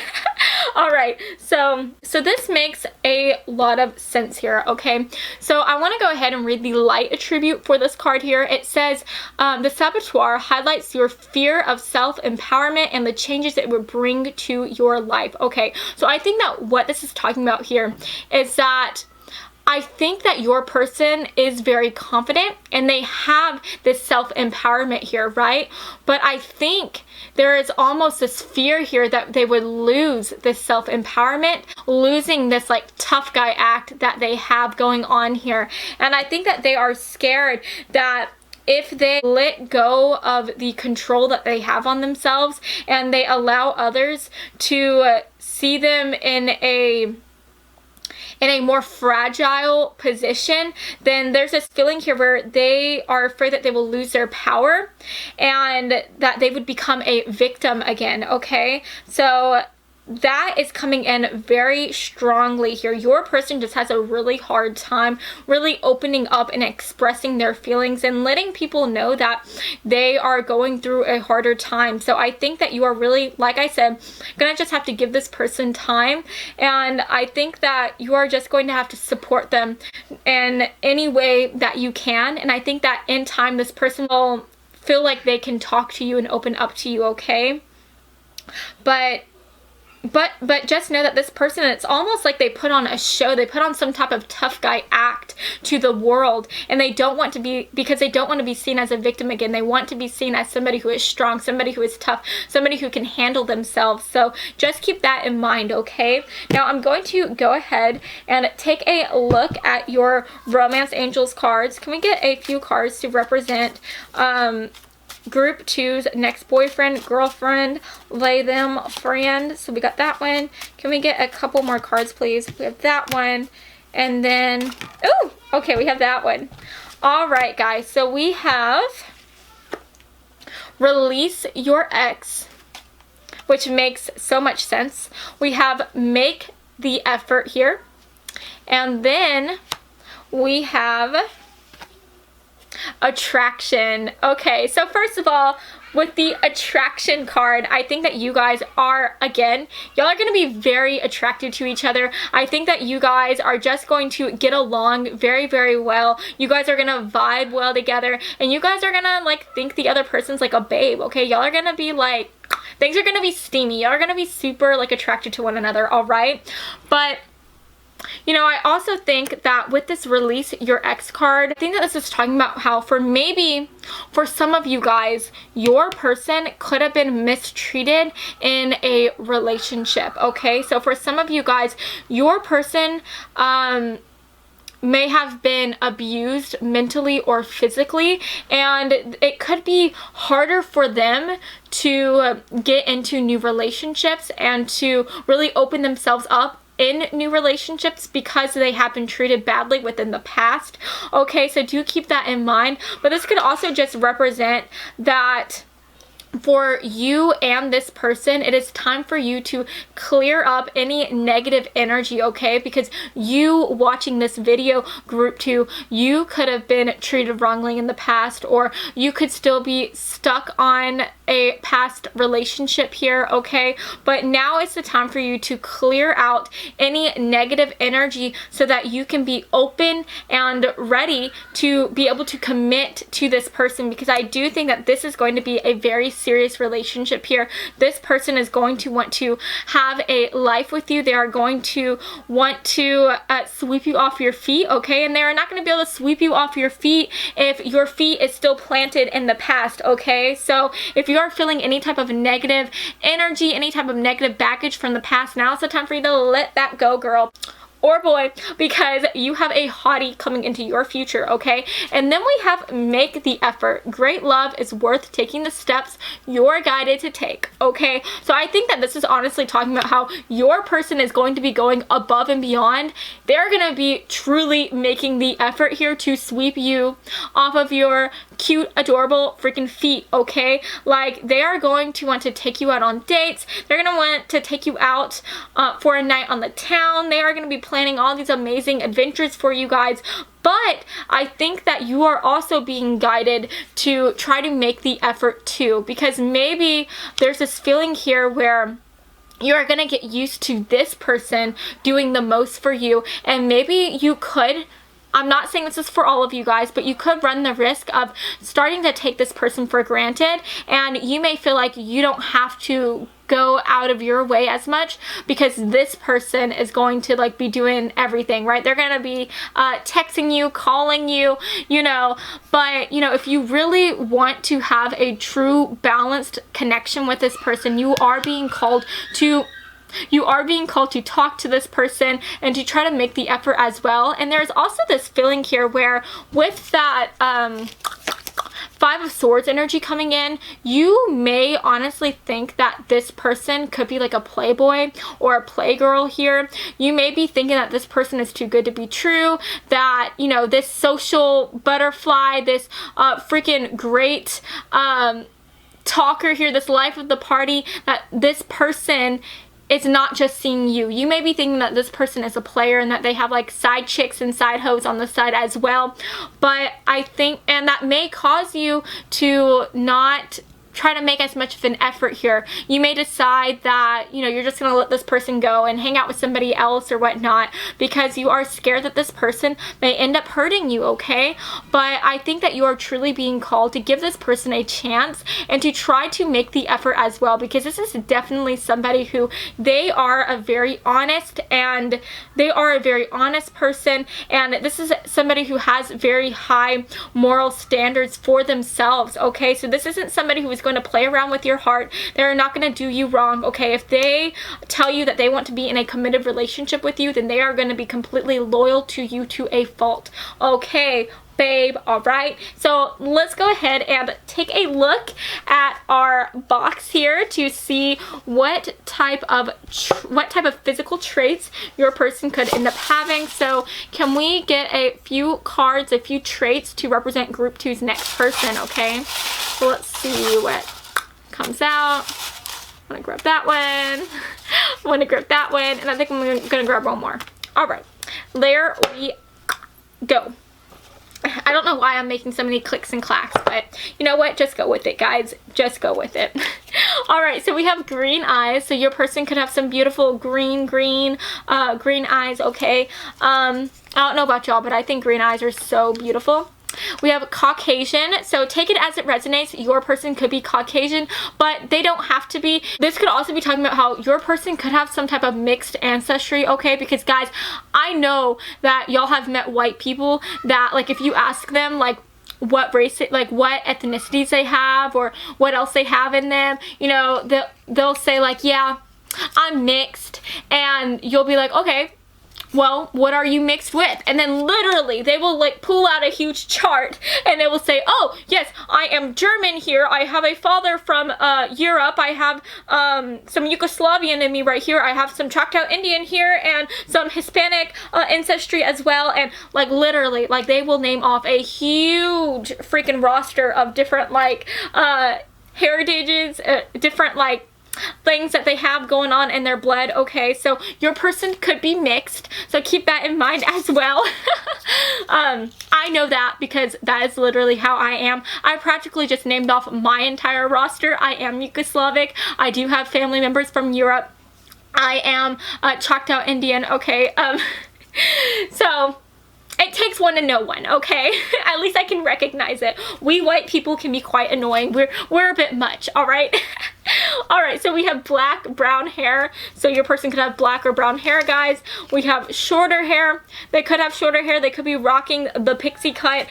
All right, so this makes a lot of sense here, okay? So I want to go ahead and read the light attribute for this card here. It says, the saboteur highlights your fear of self-empowerment and the changes it would bring to your life. Okay, so I think that what this is talking about here is that I think that your person is very confident and they have this self-empowerment here, right? But I think there is almost this fear here that they would lose this self-empowerment, losing this like tough guy act that they have going on here. And I think that they are scared that if they let go of the control that they have on themselves and they allow others to see them in a more fragile position, then there's this feeling here where they are afraid that they will lose their power and that they would become a victim again, okay? So that is coming in very strongly here. Your person just has a really hard time really opening up and expressing their feelings and letting people know that they are going through a harder time. So I think that you are really, like I said, gonna just have to give this person time, and I think that you are just going to have to support them in any way that you can. And I think that in time this person will feel like they can talk to you and open up to you, okay? But just know that this person, it's almost like they put on a show. They put on some type of tough guy act to the world, and they don't want to be, because they don't want to be seen as a victim again. They want to be seen as somebody who is strong, somebody who is tough, somebody who can handle themselves. So just keep that in mind, okay? Now I'm going to go ahead and take a look at your Romance Angels cards. Can we get a few cards to represent Group 2's next boyfriend, girlfriend, lay them, friend? So we got that one. Can we get a couple more cards, please? We have that one. And then, oh, okay, we have that one. All right, guys. So we have release your ex, which makes so much sense. We have make the effort here. And then we have attraction. Okay, so first of all, with the attraction card, I think that you guys are, again, y'all are going to be very attracted to each other. I think that you guys are just going to get along very, very well. You guys are going to vibe well together, and you guys are going to like think the other person's like a babe, okay? Y'all are going to be like, things are going to be steamy. Y'all are going to be super like attracted to one another, all right? But you know, I also think that with this release your ex card, I think that this is talking about how for some of you guys, your person could have been mistreated in a relationship, okay? So for some of you guys, your person may have been abused mentally or physically, and it could be harder for them to get into new relationships and to really open themselves up in new relationships because they have been treated badly within the past. Okay, so do keep that in mind. But this could also just represent that for you and this person, it is time for you to clear up any negative energy, okay? Because you watching this video, group 2, you could have been treated wrongly in the past, or you could still be stuck on a past relationship here, okay? But now is the time for you to clear out any negative energy so that you can be open and ready to be able to commit to this person, because I do think that this is going to be a very serious relationship here. This person is going to want to have a life with you. They are going to want to sweep you off your feet, okay? And they are not going to be able to sweep you off your feet if your feet is still planted in the past, okay? So if you are feeling any type of negative energy, any type of negative baggage from the past, now is the time for you to let that go, girl or boy, because you have a hottie coming into your future, okay? And then we have make the effort. Great love is worth taking the steps you're guided to take, okay? So I think that this is honestly talking about how your person is going to be going above and beyond. They're gonna be truly making the effort here to sweep you off of your cute, adorable freaking feet, okay? Like, they are going to want to take you out on dates. They're gonna want to take you out for a night on the town. They are gonna be planning all these amazing adventures for you guys. But I think that you are also being guided to try to make the effort too, because maybe there's this feeling here where you are going to get used to this person doing the most for you, and maybe you could, I'm not saying this is for all of you guys, but you could run the risk of starting to take this person for granted, and you may feel like you don't have to go out of your way as much because this person is going to like be doing everything, right? They're gonna be texting you, calling you, you know. But you know, if you really want to have a true balanced connection with this person, you are being called to talk to this person and to try to make the effort as well. And there's also this feeling here where with that Five of Swords energy coming in, you may honestly think that this person could be like a playboy or a playgirl here. You may be thinking that this person is too good to be true, that, you know, this social butterfly, this freaking great talker here, this life of the party, that this person it's not just seeing you. You may be thinking that this person is a player and that they have like side chicks and side hoes on the side as well. But I think, and that may cause you to not try to make as much of an effort here. You may decide that, you know, you're just gonna let this person go and hang out with somebody else or whatnot because you are scared that this person may end up hurting you, okay? But I think that you are truly being called to give this person a chance and to try to make the effort as well, because this is definitely somebody who they are a very honest person, and this is somebody who has very high moral standards for themselves, okay? So this isn't somebody who is going to play around with your heart. They're not going to do you wrong, okay? If they tell you that they want to be in a committed relationship with you, then they are going to be completely loyal to you to a fault, okay, babe? All right, so let's go ahead and take a look at our box here to see what type of physical traits your person could end up having. So can we get a few cards, a few traits to represent group 2's next person, okay? So let's see what comes out. I'm gonna grab that one. I'm gonna grab that one, and I think I'm gonna grab one more. All right, there we go. I don't know why I'm making so many clicks and clacks, but you know what? Just go with it, guys. Just go with it. All right, so we have green eyes. So your person could have some beautiful green eyes, okay? I don't know about y'all, but I think green eyes are so beautiful. We have Caucasian, so take it as it resonates. Your person could be Caucasian, but they don't have to be. This could also be talking about how your person could have some type of mixed ancestry, okay? Because guys, I know that y'all have met white people that, like, if you ask them, like, what race, like what ethnicities they have or what else they have in them, you know, they'll say like, yeah, I'm mixed, and you'll be like, okay, well, what are you mixed with? And then literally they will like pull out a huge chart and they will say, oh yes, I am German here, I have a father from Europe, I have some Yugoslavian in me right here, I have some Choctaw Indian here, and some Hispanic ancestry as well. And like literally, like they will name off a huge freaking roster of different like heritages, different like things that they have going on in their blood. Okay, so your person could be mixed, so keep that in mind as well. I know that because that is literally how I am. I practically just named off my entire roster. I am Yugoslavic. I do have family members from Europe. I am Choctaw Indian. Okay, so it takes one to know one, okay? At least I can recognize it. We white people can be quite annoying. We're a bit much, all right? All right, so we have black, brown hair. So your person could have black or brown hair, guys. We have shorter hair. They could have shorter hair. They could be rocking the pixie cut.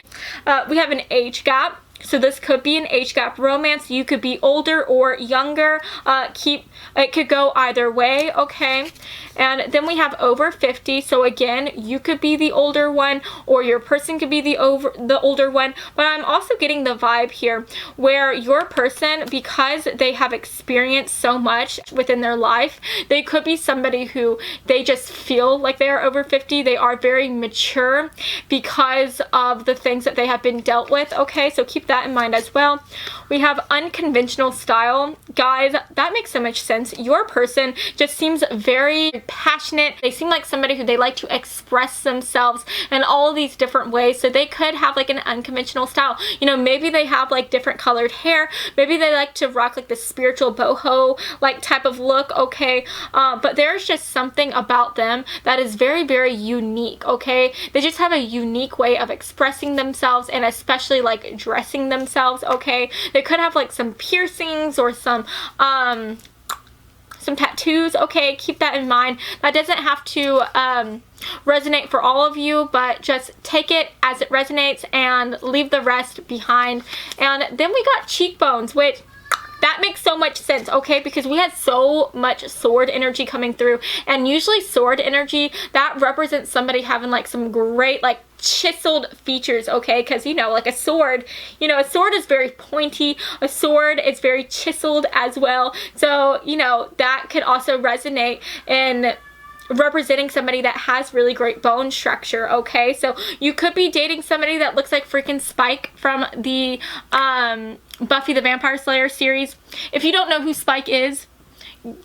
We have an age gap. So this could be an age gap romance. You could be older or younger. It could go either way, okay? And then we have over 50. So again, you could be the older one or your person could be the older one. But I'm also getting the vibe here where your person, because they have experienced so much within their life, they could be somebody who they just feel like they are over 50. They are very mature because of the things that they have been dealt with, okay? So keep that in mind as well. We have unconventional style. Guys, that makes so much sense. Your person just seems very passionate. They seem like somebody who they like to express themselves in all of these different ways. So they could have like an unconventional style. You know, maybe they have like different colored hair. Maybe they like to rock like the spiritual boho like type of look, okay? But there's just something about them that is very, very unique, okay? They just have a unique way of expressing themselves and especially like dressing themselves, okay? They could have like some piercings or some tattoos, okay? Keep that in mind. That doesn't have to resonate for all of you, but just take it as it resonates and leave the rest behind. And then we got cheekbones, which that makes so much sense, okay? Because we had so much sword energy coming through, and usually sword energy, that represents somebody having like some great like chiseled features, okay? Because, you know, like a sword, you know, a sword is very pointy, a sword is very chiseled as well. So, you know, that could also resonate in representing somebody that has really great bone structure, okay? So you could be dating somebody that looks like freaking Spike from the Buffy the Vampire Slayer series. If you don't know who Spike is,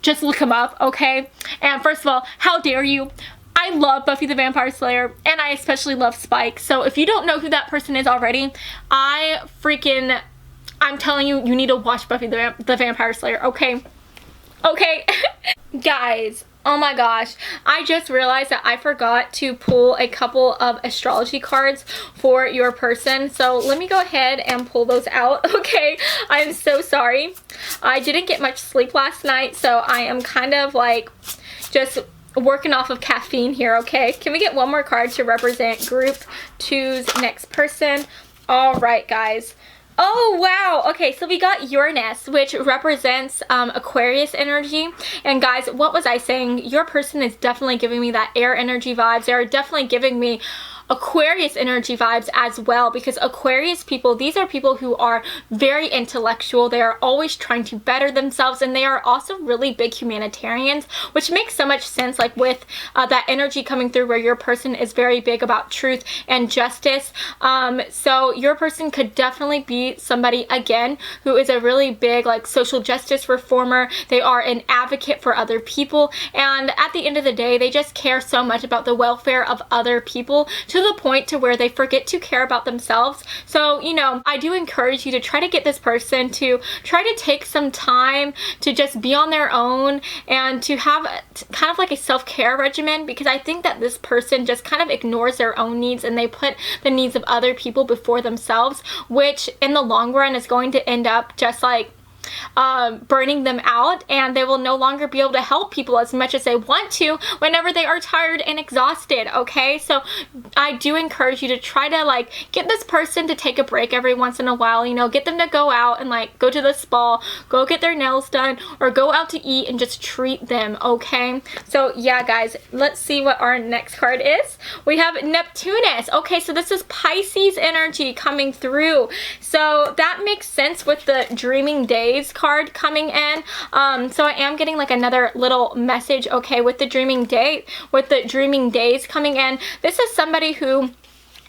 just look him up, okay? And first of all, how dare you? I love Buffy the Vampire Slayer, and I especially love Spike. So if you don't know who that person is already, I'm telling you, you need to watch Buffy the Vampire Slayer, okay? Okay? Guys, oh my gosh, I just realized that I forgot to pull a couple of astrology cards for your person. So let me go ahead and pull those out, okay? I'm so sorry. I didn't get much sleep last night, so I am kind of like just working off of caffeine here, okay? Can we get one more card to represent group 2's next person? All right, guys. Oh, wow. Okay, so we got Uranus, which represents Aquarius energy. And guys, what was I saying? Your person is definitely giving me that air energy vibes. They are definitely giving me Aquarius energy vibes as well, because Aquarius people, these are people who are very intellectual. They are always trying to better themselves, and they are also really big humanitarians, which makes so much sense, like with that energy coming through where your person is very big about truth and justice. So your person could definitely be somebody, again, who is a really big like social justice reformer. They are an advocate for other people, and at the end of the day, they just care so much about the welfare of other people to the point to where they forget to care about themselves. So, you know, I do encourage you to try to get this person to try to take some time to just be on their own and to have kind of like a self-care regimen, because I think that this person just kind of ignores their own needs and they put the needs of other people before themselves, which in the long run is going to end up just like burning them out, and they will no longer be able to help people as much as they want to whenever they are tired and exhausted, okay? So I do encourage you to try to like get this person to take a break every once in a while, you know, get them to go out and like go to the spa, go get their nails done, or go out to eat and just treat them, okay? So yeah, guys, let's see what our next card is. We have Neptunus. Okay, so this is Pisces energy coming through. So that makes sense with the Dreaming Days card coming in. So I am getting like another little message, okay, with the Dreaming Days coming in. This is somebody who,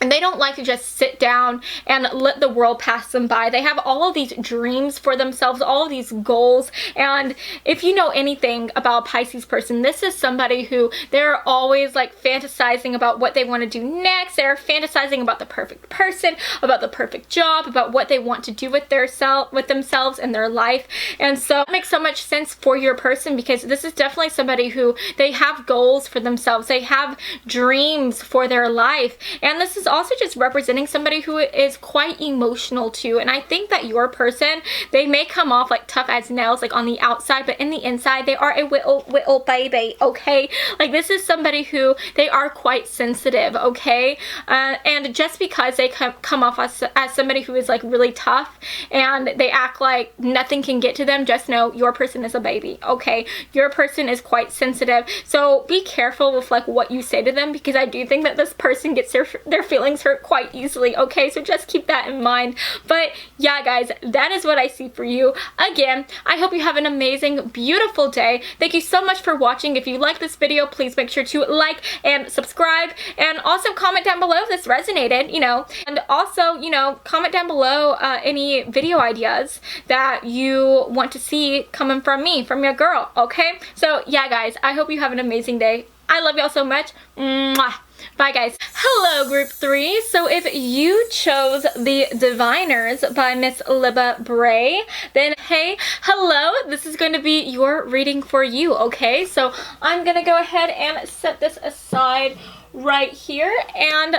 and they don't like to just sit down and let the world pass them by. They have all of these dreams for themselves, all of these goals. And if you know anything about a Pisces person, this is somebody who they're always like fantasizing about what they want to do next. They're fantasizing about the perfect person, about the perfect job, about what they want to do with themselves and their life. And so it makes so much sense for your person, because this is definitely somebody who they have goals for themselves. They have dreams for their life. And this is also just representing somebody who is quite emotional too. And I think that your person, they may come off like tough as nails like on the outside, but in the inside they are a whittle baby, okay? Like this is somebody who they are quite sensitive, okay? And just because they come off as somebody who is like really tough and they act like nothing can get to them, just know your person is a baby, okay? Your person is quite sensitive. So be careful with like what you say to them, because I do think that this person gets their feelings hurt quite easily, okay? So just keep that in mind. But yeah, guys, that is what I see for you. Again, I hope you have an amazing, beautiful day. Thank you so much for watching. If you like this video, please make sure to like and subscribe, and also comment down below if this resonated, you know, and also, you know, comment down below any video ideas that you want to see coming from me, from your girl, okay? So yeah, guys, I hope you have an amazing day. I love y'all so much. Mwah. Bye, guys. Hello, group 3. So if you chose the Diviners by Miss Libba Bray, then hey, hello, this is going to be your reading for you, okay? So I'm going to go ahead and set this aside right here, and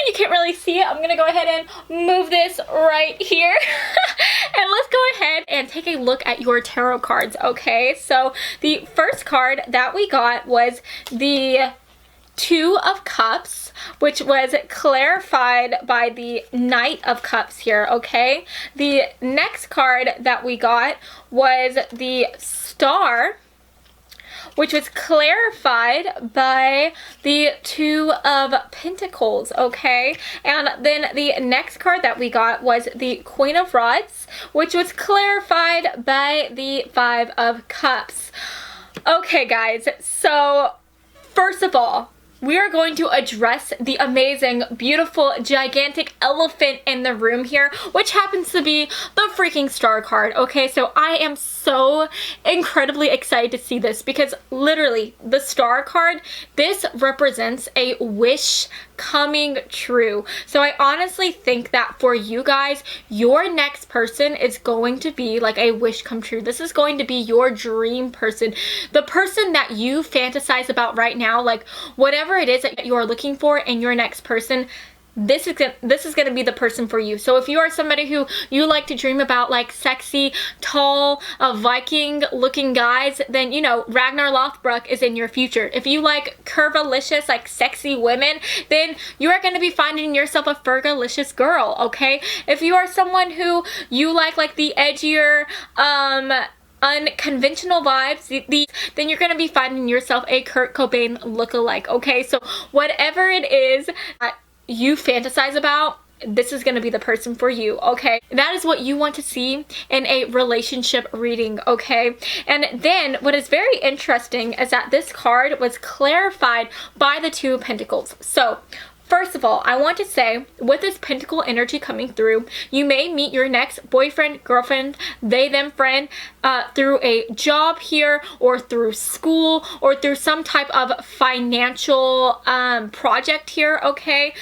you can't really see it. I'm going to go ahead and move this right here. And let's go ahead and take a look at your tarot cards, okay? So the first card that we got was the Two of Cups, which was clarified by the Knight of Cups here, okay? The next card that we got was the Star, which was clarified by the Two of Pentacles, okay? And then the next card that we got was the Queen of Rods, which was clarified by the Five of Cups. Okay, guys, so first of all, we are going to address the amazing, beautiful, gigantic elephant in the room here, which happens to be the freaking Star card, okay? So I am so incredibly excited to see this, because literally the Star card, this represents a wish coming true. So I honestly think that for you guys, your next person is going to be like a wish come true. This is going to be your dream person, the person that you fantasize about right now, like whatever it is that you are looking for in your next person. This is going to be the person for you. So if you are somebody who you like to dream about like sexy, tall, Viking looking guys, then you know Ragnar Lothbrok is in your future. If you like curvilicious, like sexy women, then you are going to be finding yourself a Fergalicious girl, okay? If you are someone who you like the edgier, unconventional vibes, then you're going to be finding yourself a Kurt Cobain lookalike, okay? So whatever it is you fantasize about, this is going to be the person for you, okay? That is what you want to see in a relationship reading, okay? And then what is very interesting is that this card was clarified by the Two of Pentacles. So first of all, I want to say, with this Pentacle energy coming through, you may meet your next boyfriend, girlfriend, they, them friend through a job here, or through school, or through some type of financial project here, okay?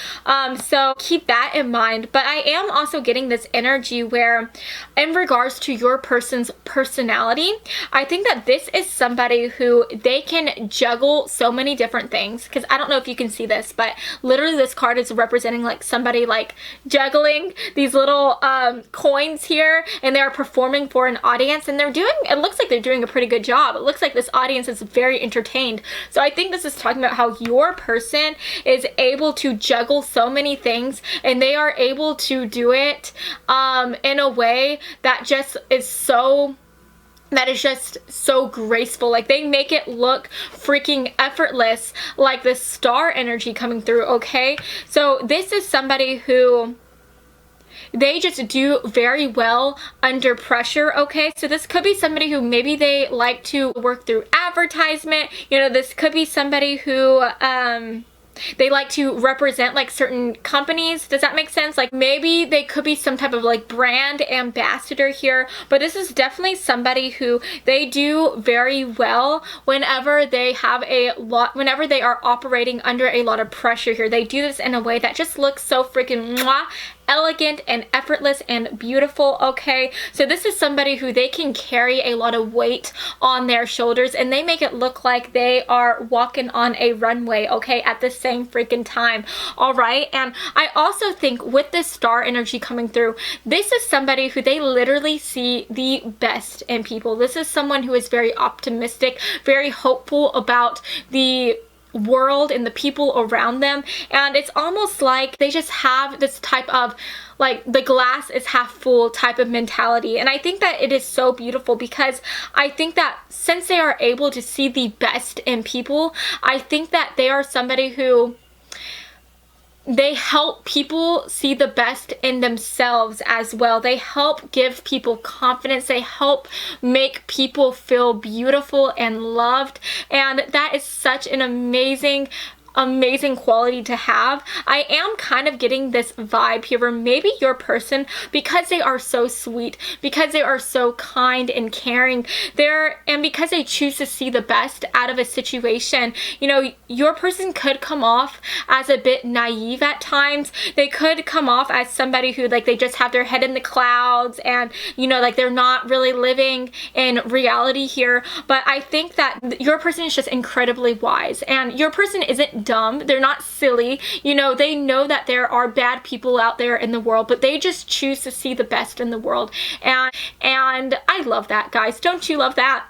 So keep that in mind. But I am also getting this energy where, in regards to your person's personality, I think that this is somebody who they can juggle so many different things, because I don't know if you can see this, but literally this card is representing like somebody like juggling these little coins here, and they're performing for an audience, and it looks like they're doing a pretty good job. It looks like this audience is very entertained. So I think this is talking about how your person is able to juggle so many things, and they are able to do it in a way that just is so graceful. Like, they make it look freaking effortless, like the star energy coming through, okay? So this is somebody who, they just do very well under pressure, okay? So this could be somebody who maybe they like to work through advertisement. You know, this could be somebody who they like to represent like certain companies. Does that make sense? Like, maybe they could be some type of like brand ambassador here, but this is definitely somebody who they do very well whenever they are operating under a lot of pressure here. They do this in a way that just looks so freaking mwah, elegant and effortless and beautiful, okay? So this is somebody who they can carry a lot of weight on their shoulders, and they make it look like they are walking on a runway, okay, at the same freaking time, all right? And I also think with this star energy coming through, this is somebody who they literally see the best in people. This is someone who is very optimistic, very hopeful about the world and the people around them, and it's almost like they just have this type of like the glass is half full type of mentality. And I think that it is so beautiful, because I think that since they are able to see the best in people, I think that they are somebody who they help people see the best in themselves as well. They help give people confidence. They help make people feel beautiful and loved. And that is such an amazing quality to have. I am kind of getting this vibe here where maybe your person, because they are so sweet, because they are so kind and caring, and because they choose to see the best out of a situation, you know, your person could come off as a bit naive at times. They could come off as somebody who, like, they just have their head in the clouds, and, you know, like, they're not really living in reality here. But I think that your person is just incredibly wise, and your person isn't dumb. They're not silly. You know, they know that there are bad people out there in the world, but they just choose to see the best in the world. And I love that, guys. Don't you love that?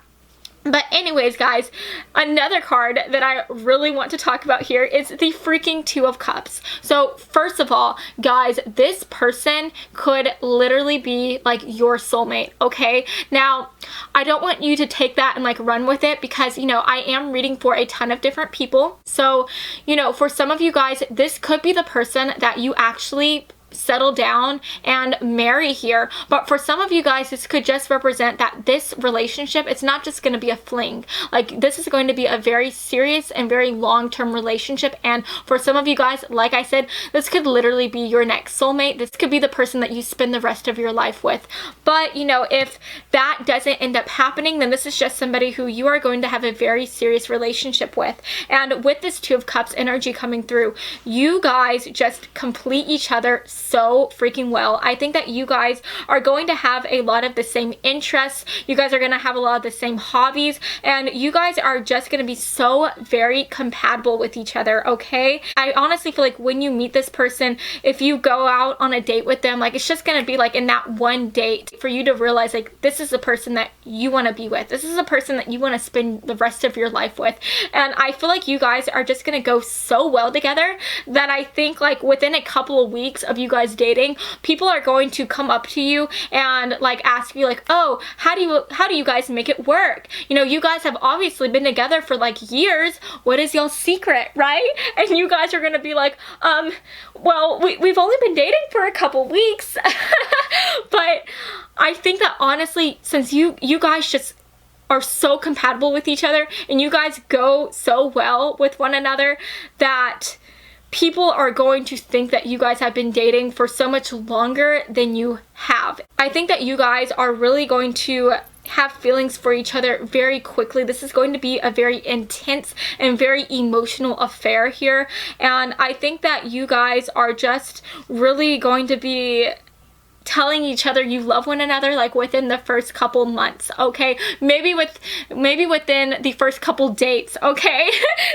But anyways, guys, another card that I really want to talk about here is the freaking Two of Cups. So first of all, guys, this person could literally be like your soulmate, okay? Now, I don't want you to take that and like run with it, because, you know, I am reading for a ton of different people. So, you know, for some of you guys, this could be the person that you actually settle down and marry here. But for some of you guys, this could just represent that this relationship, it's not just going to be a fling. Like, this is going to be a very serious and very long-term relationship. And for some of you guys, like I said, this could literally be your next soulmate. This could be the person that you spend the rest of your life with. But, you know, if that doesn't end up happening, then this is just somebody who you are going to have a very serious relationship with. And with this Two of Cups energy coming through, you guys just complete each other so freaking well. I think that you guys are going to have a lot of the same interests. You guys are going to have a lot of the same hobbies, and you guys are just going to be so very compatible with each other, okay? I honestly feel like when you meet this person, if you go out on a date with them, like, it's just going to be like in that one date for you to realize, like, this is the person that you want to be with. This is a person that you want to spend the rest of your life with. And I feel like you guys are just going to go so well together that I think, like, within a couple of weeks of you guys dating, people are going to come up to you and like ask you, like, oh, how do you guys make it work? You know, you guys have obviously been together for like years. What is y'all's secret, right? And you guys are gonna be like, well, we've only been dating for a couple weeks. But I think that honestly, since you guys just are so compatible with each other, and you guys go so well with one another, that people are going to think that you guys have been dating for so much longer than you have. I think that you guys are really going to have feelings for each other very quickly. This is going to be a very intense and very emotional affair here. And I think that you guys are just really going to be telling each other you love one another like within the first couple months, okay? Maybe within the first couple dates, okay?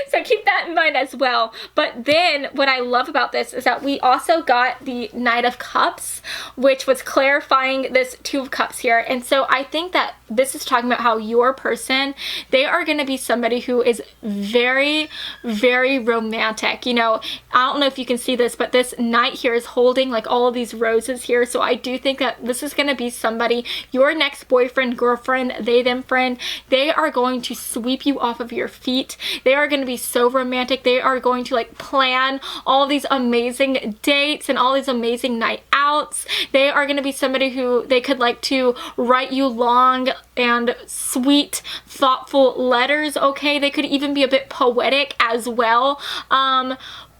So keep that in mind as well. But then what I love about this is that we also got the Knight of Cups, which was clarifying this Two of Cups here. And so I think that this is talking about how your person, they are going to be somebody who is very, very romantic. You know, I don't know if you can see this, but this knight here is holding like all of these roses here. So I do think that this is going to be somebody, your next boyfriend, girlfriend, they, them friend, they are going to sweep you off of your feet. They are going to be so romantic. They are going to like plan all these amazing dates and all these amazing night outs. They are going to be somebody who they could like to write you long and sweet, thoughtful letters, okay? They could even be a bit poetic as well.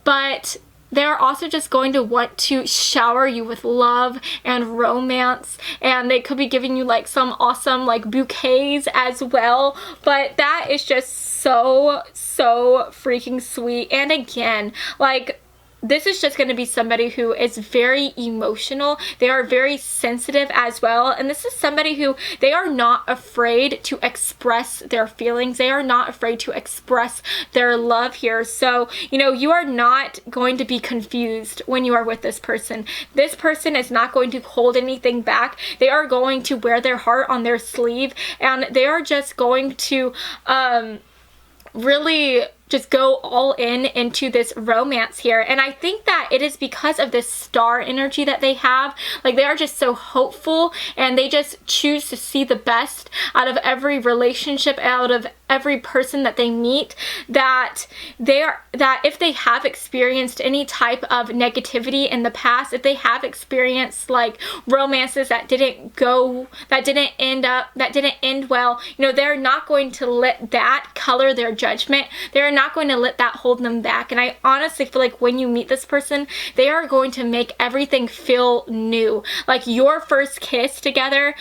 But they're also just going to want to shower you with love and romance, and they could be giving you like some awesome like bouquets as well. But that is just so freaking sweet. And again, like, this is just going to be somebody who is very emotional. They are very sensitive as well. And this is somebody who, they are not afraid to express their feelings. They are not afraid to express their love here. So, you know, you are not going to be confused when you are with this person. This person is not going to hold anything back. They are going to wear their heart on their sleeve, and they are just going to really just go all into this romance here. And I think that it is because of this star energy that they have. Like, they are just so hopeful, and they just choose to see the best out of every relationship, out of every person that they meet, that if they have experienced any type of negativity in the past, if they have experienced like romances that didn't end well, you know, they're not going to let that color their judgment. They're not going to let that hold them back. And I honestly feel like when you meet this person, they are going to make everything feel new. Like your first kiss together,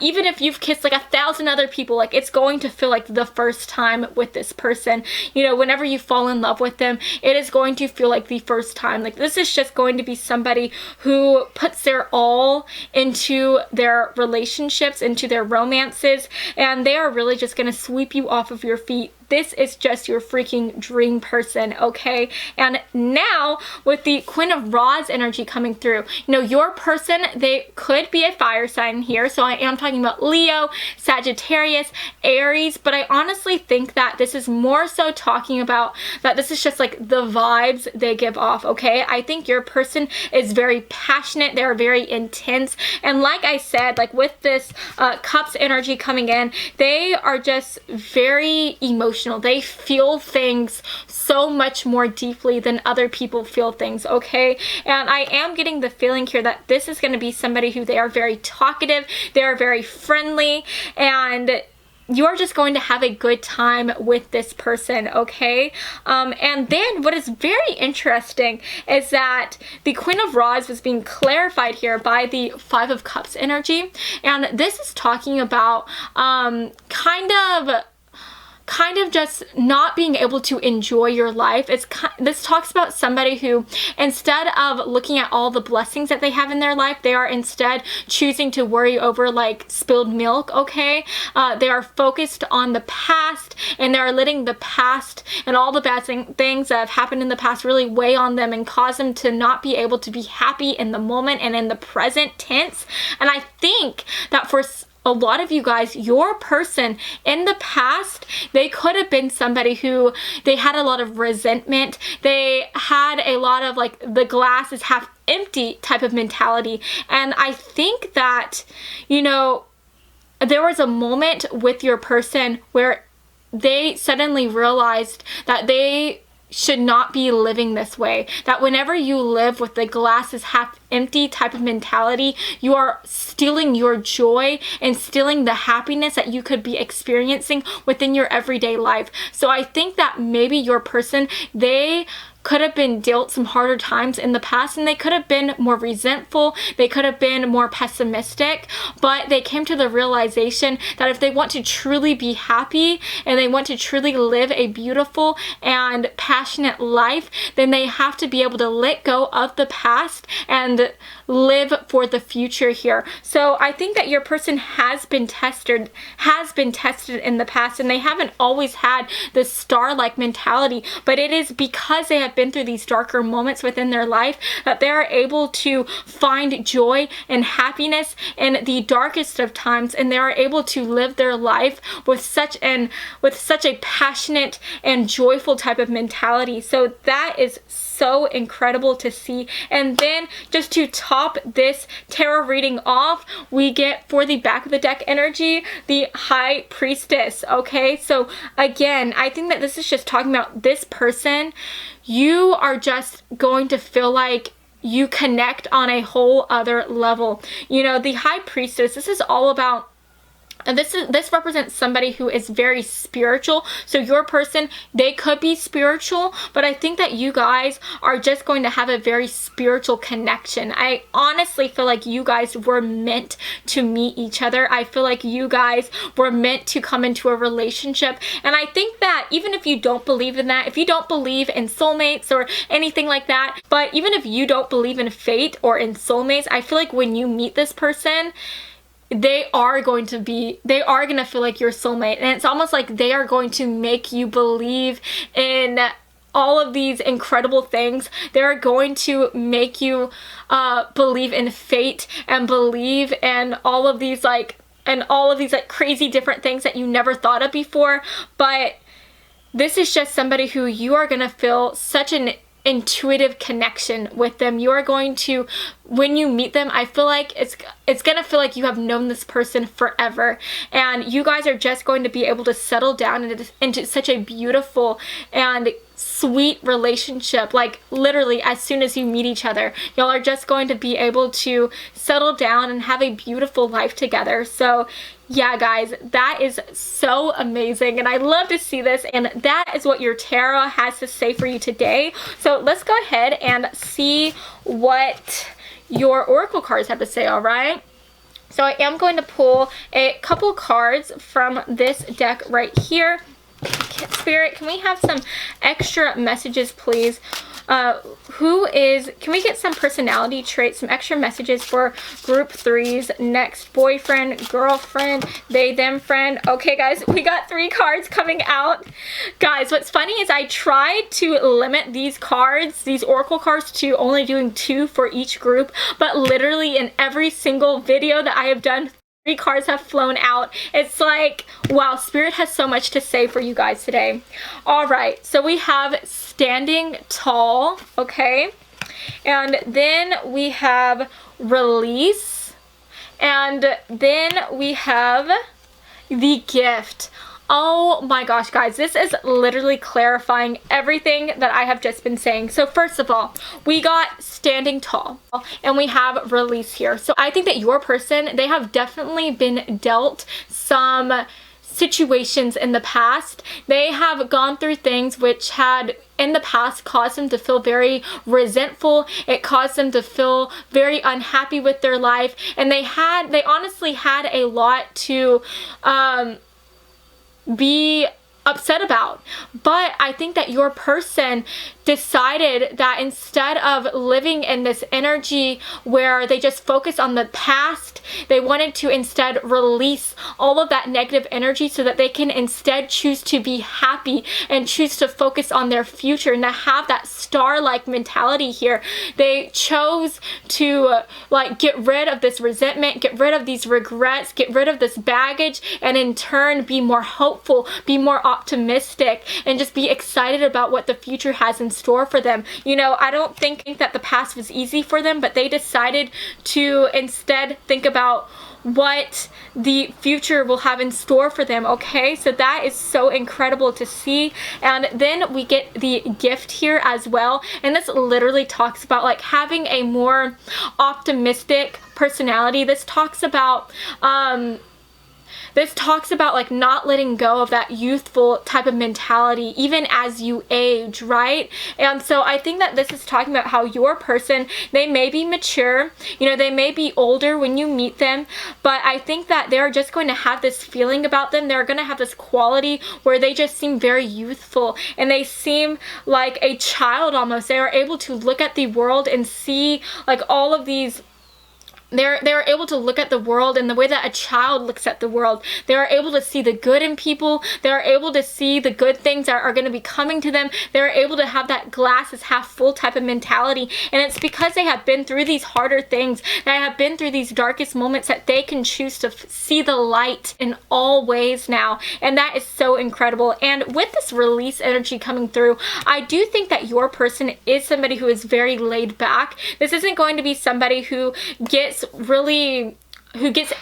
even if you've kissed like 1,000 other people, like it's going to feel like the first time with this person. You know, whenever you fall in love with them, it is going to feel like the first time. Like, this is just going to be somebody who puts their all into their relationships, into their romances, and they are really just going to sweep you off of your feet. This is just your freaking dream person, okay? And now with the Queen of Rods energy coming through, you know, your person, they could be a fire sign here. So I am talking about Leo, Sagittarius, Aries, but I honestly think that this is more so talking about that this is just like the vibes they give off, okay? I think your person is very passionate. They're very intense. And like I said, like with this Cups energy coming in, they are just very emotional. They feel things so much more deeply than other people feel things, okay? And I am getting the feeling here that this is going to be somebody who, they are very talkative, they are very friendly, and you're just going to have a good time with this person, okay? And then what is very interesting is that the Queen of Rods was being clarified here by the Five of Cups energy, and this is talking about kind of just not being able to enjoy your life. This talks about somebody who, instead of looking at all the blessings that they have in their life, they are instead choosing to worry over like spilled milk, okay? They are focused on the past, and they are letting the past and all the bad things that have happened in the past really weigh on them and cause them to not be able to be happy in the moment and in the present tense. And I think that for a lot of you guys, your person in the past, they could have been somebody who, they had a lot of resentment. They had a lot of like the glass is half empty type of mentality. And I think that, you know, there was a moment with your person where they suddenly realized that they should not be living this way. That whenever you live with the glass is half empty type of mentality, you are stealing your joy and stealing the happiness that you could be experiencing within your everyday life. So I think that maybe your person, they could have been dealt some harder times in the past, and they could have been more resentful, they could have been more pessimistic, but they came to the realization that if they want to truly be happy and they want to truly live a beautiful and passionate life, then they have to be able to let go of the past and and live for the future here. So I think that your person has been tested in the past, and they haven't always had this star-like mentality, but it is because they have been through these darker moments within their life that they are able to find joy and happiness in the darkest of times, and they are able to live their life with such a passionate and joyful type of mentality. So that is so incredible to see. And then just to top this tarot reading off, we get, for the back of the deck energy, the High Priestess. Okay, so again, I think that this is just talking about this person. You are just going to feel like you connect on a whole other level. You know, the High Priestess, this is all about, and this represents somebody who is very spiritual. So your person, they could be spiritual, but I think that you guys are just going to have a very spiritual connection. I honestly feel like you guys were meant to meet each other. I feel like you guys were meant to come into a relationship. And I think that even if you don't believe in that, if you don't believe in soulmates or anything like that, but even if you don't believe in fate or in soulmates, I feel like when you meet this person, they are going to feel like your soulmate, and it's almost like they are going to make you believe in all of these incredible things. They're going to make you believe in fate and believe in all of these crazy different things that you never thought of before. But this is just somebody who you are going to feel such an intuitive connection with them. You are going to, when you meet them, I feel like it's gonna feel like you have known this person forever, and you guys are just going to be able to settle down into such a beautiful and sweet relationship. Like literally as soon as you meet each other, y'all are just going to be able to settle down and have a beautiful life together. So yeah, guys, that is so amazing, and I love to see this, and that is what your tarot has to say for you today. So let's go ahead and see what your oracle cards have to say. All right, so I am going to pull a couple cards from this deck right here. Spirit, can we have some extra messages, please? Can we get some personality traits, some extra messages for group 3's next boyfriend, girlfriend, they, them friend? Okay, guys, we got 3 cards coming out. Guys, what's funny is I tried to limit these cards, these oracle cards, to only doing 2 for each group, but literally in every single video that I have done, 3 cards have flown out. It's like, wow, Spirit has so much to say for you guys today. All right, so we have standing tall, okay? And then we have release. And then we have the gift. Oh my gosh, guys, this is literally clarifying everything that I have just been saying. So first of all, we got standing tall and we have release here. So I think that your person, they have definitely been dealt some situations in the past. They have gone through things which had in the past caused them to feel very resentful. It caused them to feel very unhappy with their life, and they honestly had a lot to be upset about. But I think that your person decided that instead of living in this energy where they just focus on the past, they wanted to instead release all of that negative energy so that they can instead choose to be happy and choose to focus on their future and to have that star-like mentality here. They chose to like get rid of this resentment, get rid of these regrets, get rid of this baggage, and in turn be more hopeful, be more optimistic, and just be excited about what the future has in store for them. You know, I don't think that the past was easy for them, but they decided to instead think about what the future will have in store for them. Okay, so that is so incredible to see. And then we get the gift here as well, and this literally talks about like having a more optimistic personality. This talks about this talks about like not letting go of that youthful type of mentality even as you age, right? And so I think that this is talking about how your person, they may be mature, you know, they may be older when you meet them, but I think that they're just going to have this feeling about them. They're going to have this quality where they just seem very youthful and they seem like a child almost. They are able to look at the world and see like all of these. They're able to look at the world in the way that a child looks at the world. They are able to see the good in people. They are able to see the good things that are going to be coming to them. They're able to have that glass is half full type of mentality. And it's because they have been through these harder things, they have been through these darkest moments, that they can choose to see the light in all ways now. And that is so incredible. And with this release energy coming through, I do think that your person is somebody who is very laid back. This isn't going to be somebody who gets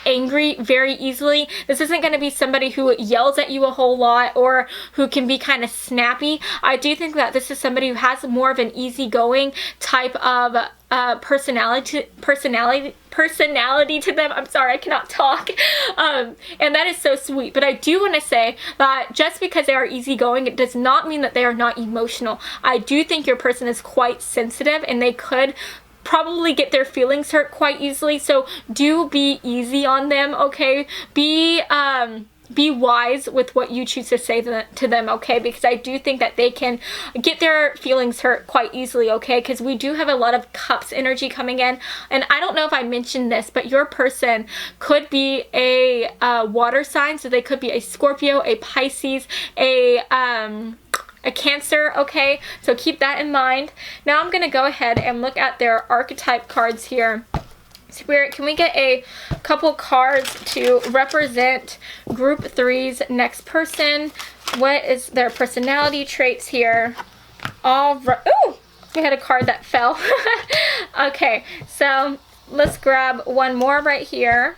angry very easily. This isn't going to be somebody who yells at you a whole lot or who can be kind of snappy. I do think that this is somebody who has more of an easygoing type of personality to them. I'm sorry, I cannot talk. And that is so sweet. But I do want to say that just because they are easygoing, it does not mean that they are not emotional. I do think your person is quite sensitive and they could probably get their feelings hurt quite easily, so do be easy on them, okay? Be wise with what you choose to say to them, okay? Because I do think that they can get their feelings hurt quite easily, okay? Because we do have a lot of cups energy coming in, and I don't know if I mentioned this, but your person could be a water sign, so they could be a Scorpio, a Pisces, a Cancer, okay? So keep that in mind. Now I'm going to go ahead and look at their archetype cards here. Spirit, can we get a couple cards to represent group 3's next person? What is their personality traits here? All right. Ooh! We had a card that fell. Okay, so let's grab one more right here.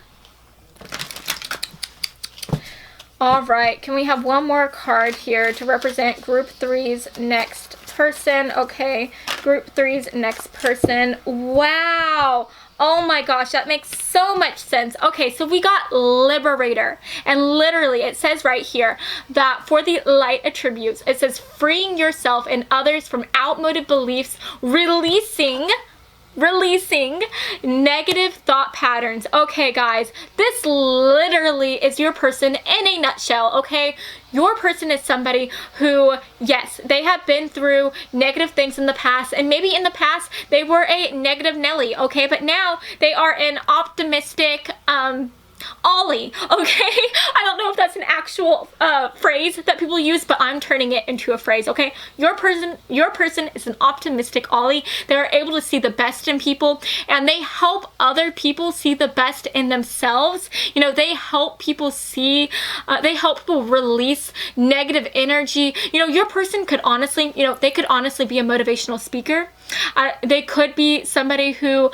Alright, can we have one more card here to represent group 3's next person? Okay, group 3's next person. Wow! Oh my gosh, that makes so much sense. Okay, so we got Liberator. And literally, it says right here that for the light attributes, it says freeing yourself and others from outmoded beliefs, releasing negative thought patterns. Okay, guys, this literally is your person in a nutshell, okay? Your person is somebody who, yes, they have been through negative things in the past, and maybe in the past they were a negative Nelly, okay? But now they are an optimistic, Ollie, okay? I don't know if that's an actual phrase that people use, but I'm turning it into a phrase, okay? Your person is an optimistic Ollie. They're able to see the best in people, and they help other people see the best in themselves. You know, they help people see, they help people release negative energy. You know, your person could honestly, you know, they could honestly be a motivational speaker. They could be somebody who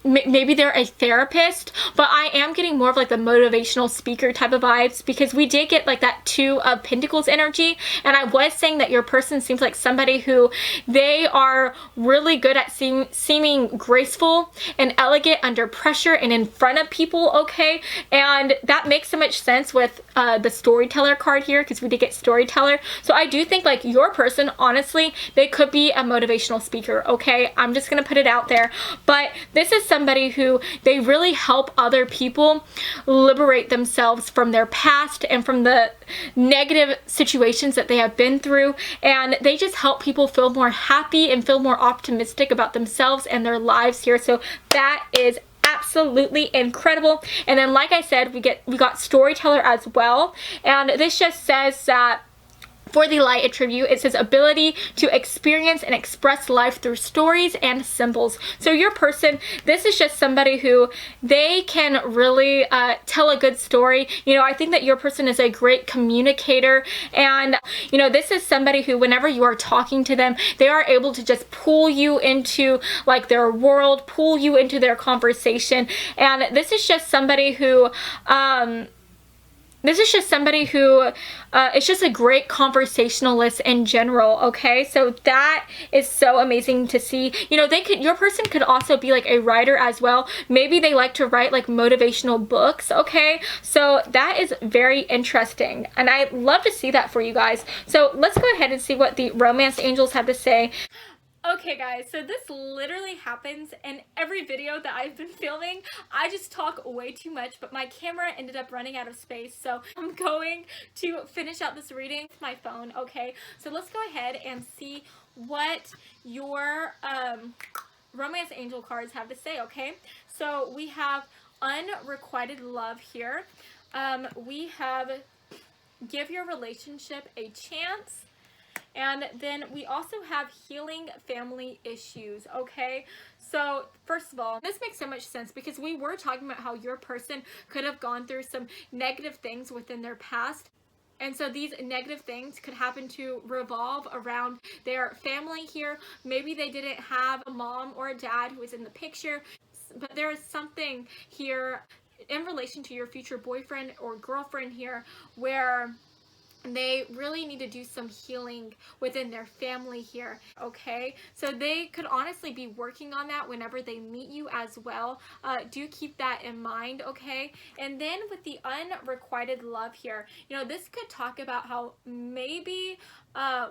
maybe they're a therapist, but I am getting more of like the motivational speaker type of vibes, because we did get like that 2 of Pentacles energy, and I was saying that your person seems like somebody who they are really good at seeming graceful and elegant under pressure and in front of people, okay? And that makes so much sense with the storyteller card here, because we did get storyteller. So I do think like your person, honestly, they could be a motivational speaker, okay? I'm just gonna put it out there. But this is somebody who they really help other people liberate themselves from their past and from the negative situations that they have been through, and they just help people feel more happy and feel more optimistic about themselves and their lives here. So that is absolutely incredible. And then like I said, we got storyteller as well, and this just says that for the light attribute, it says ability to experience and express life through stories and symbols. So your person, this is just somebody who they can really tell a good story. You know, I think that your person is a great communicator, and you know, this is somebody who whenever you are talking to them, they are able to just pull you into like their world, pull you into their conversation. And this is just somebody who This is just somebody who is just a great conversationalist in general, okay? So that is so amazing to see. You know, your person could also be like a writer as well. Maybe they like to write like motivational books, okay? So that is very interesting, and I love to see that for you guys. So let's go ahead and see what the romance angels have to say. Okay guys, so this literally happens in every video that I've been filming. I just talk way too much, but my camera ended up running out of space, so I'm going to finish out this reading with my phone, okay? So let's go ahead and see what your romance angel cards have to say, okay? So we have unrequited love here. We have give your relationship a chance. And then we also have healing family issues, okay? So first of all, this makes so much sense because we were talking about how your person could have gone through some negative things within their past. And so these negative things could happen to revolve around their family here. Maybe they didn't have a mom or a dad who was in the picture, but there is something here in relation to your future boyfriend or girlfriend here where they really need to do some healing within their family here, okay? So they could honestly be working on that whenever they meet you as well. Do keep that in mind, okay? And then with the unrequited love here, you know, this could talk about how maybe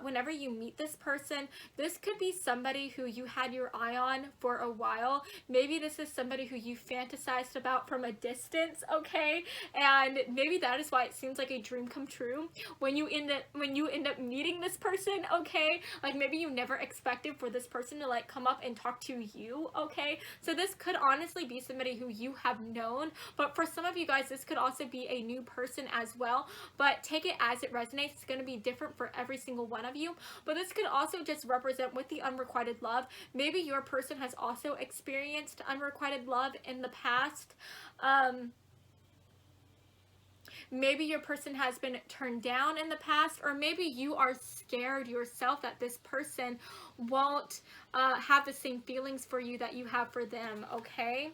whenever you meet this person, this could be somebody who you had your eye on for a while. Maybe this is somebody who you fantasized about from a distance, okay? And maybe that is why it seems like a dream come true when you end up meeting this person, okay? Like maybe you never expected for this person to like come up and talk to you, okay? So this could honestly be somebody who you have known, but for some of you guys, this could also be a new person as well, but take it as it resonates. It's going to be different for every single one of you, but this could also just represent with the unrequited love. Maybe your person has also experienced unrequited love in the past. Maybe your person has been turned down in the past, or maybe you are scared yourself that this person won't have the same feelings for you that you have for them, okay?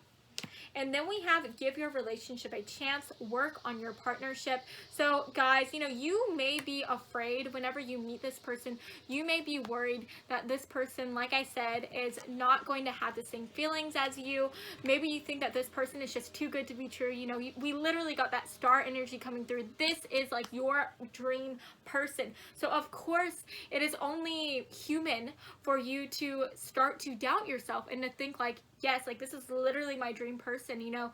And then we have give your relationship a chance, work on your partnership. So guys, you know, you may be afraid whenever you meet this person. You may be worried that this person, like I said, is not going to have the same feelings as you. Maybe you think that this person is just too good to be true. You know, we literally got that star energy coming through. This is like your dream person. So of course, it is only human for you to start to doubt yourself and to think like, yes, like this is literally my dream person, you know.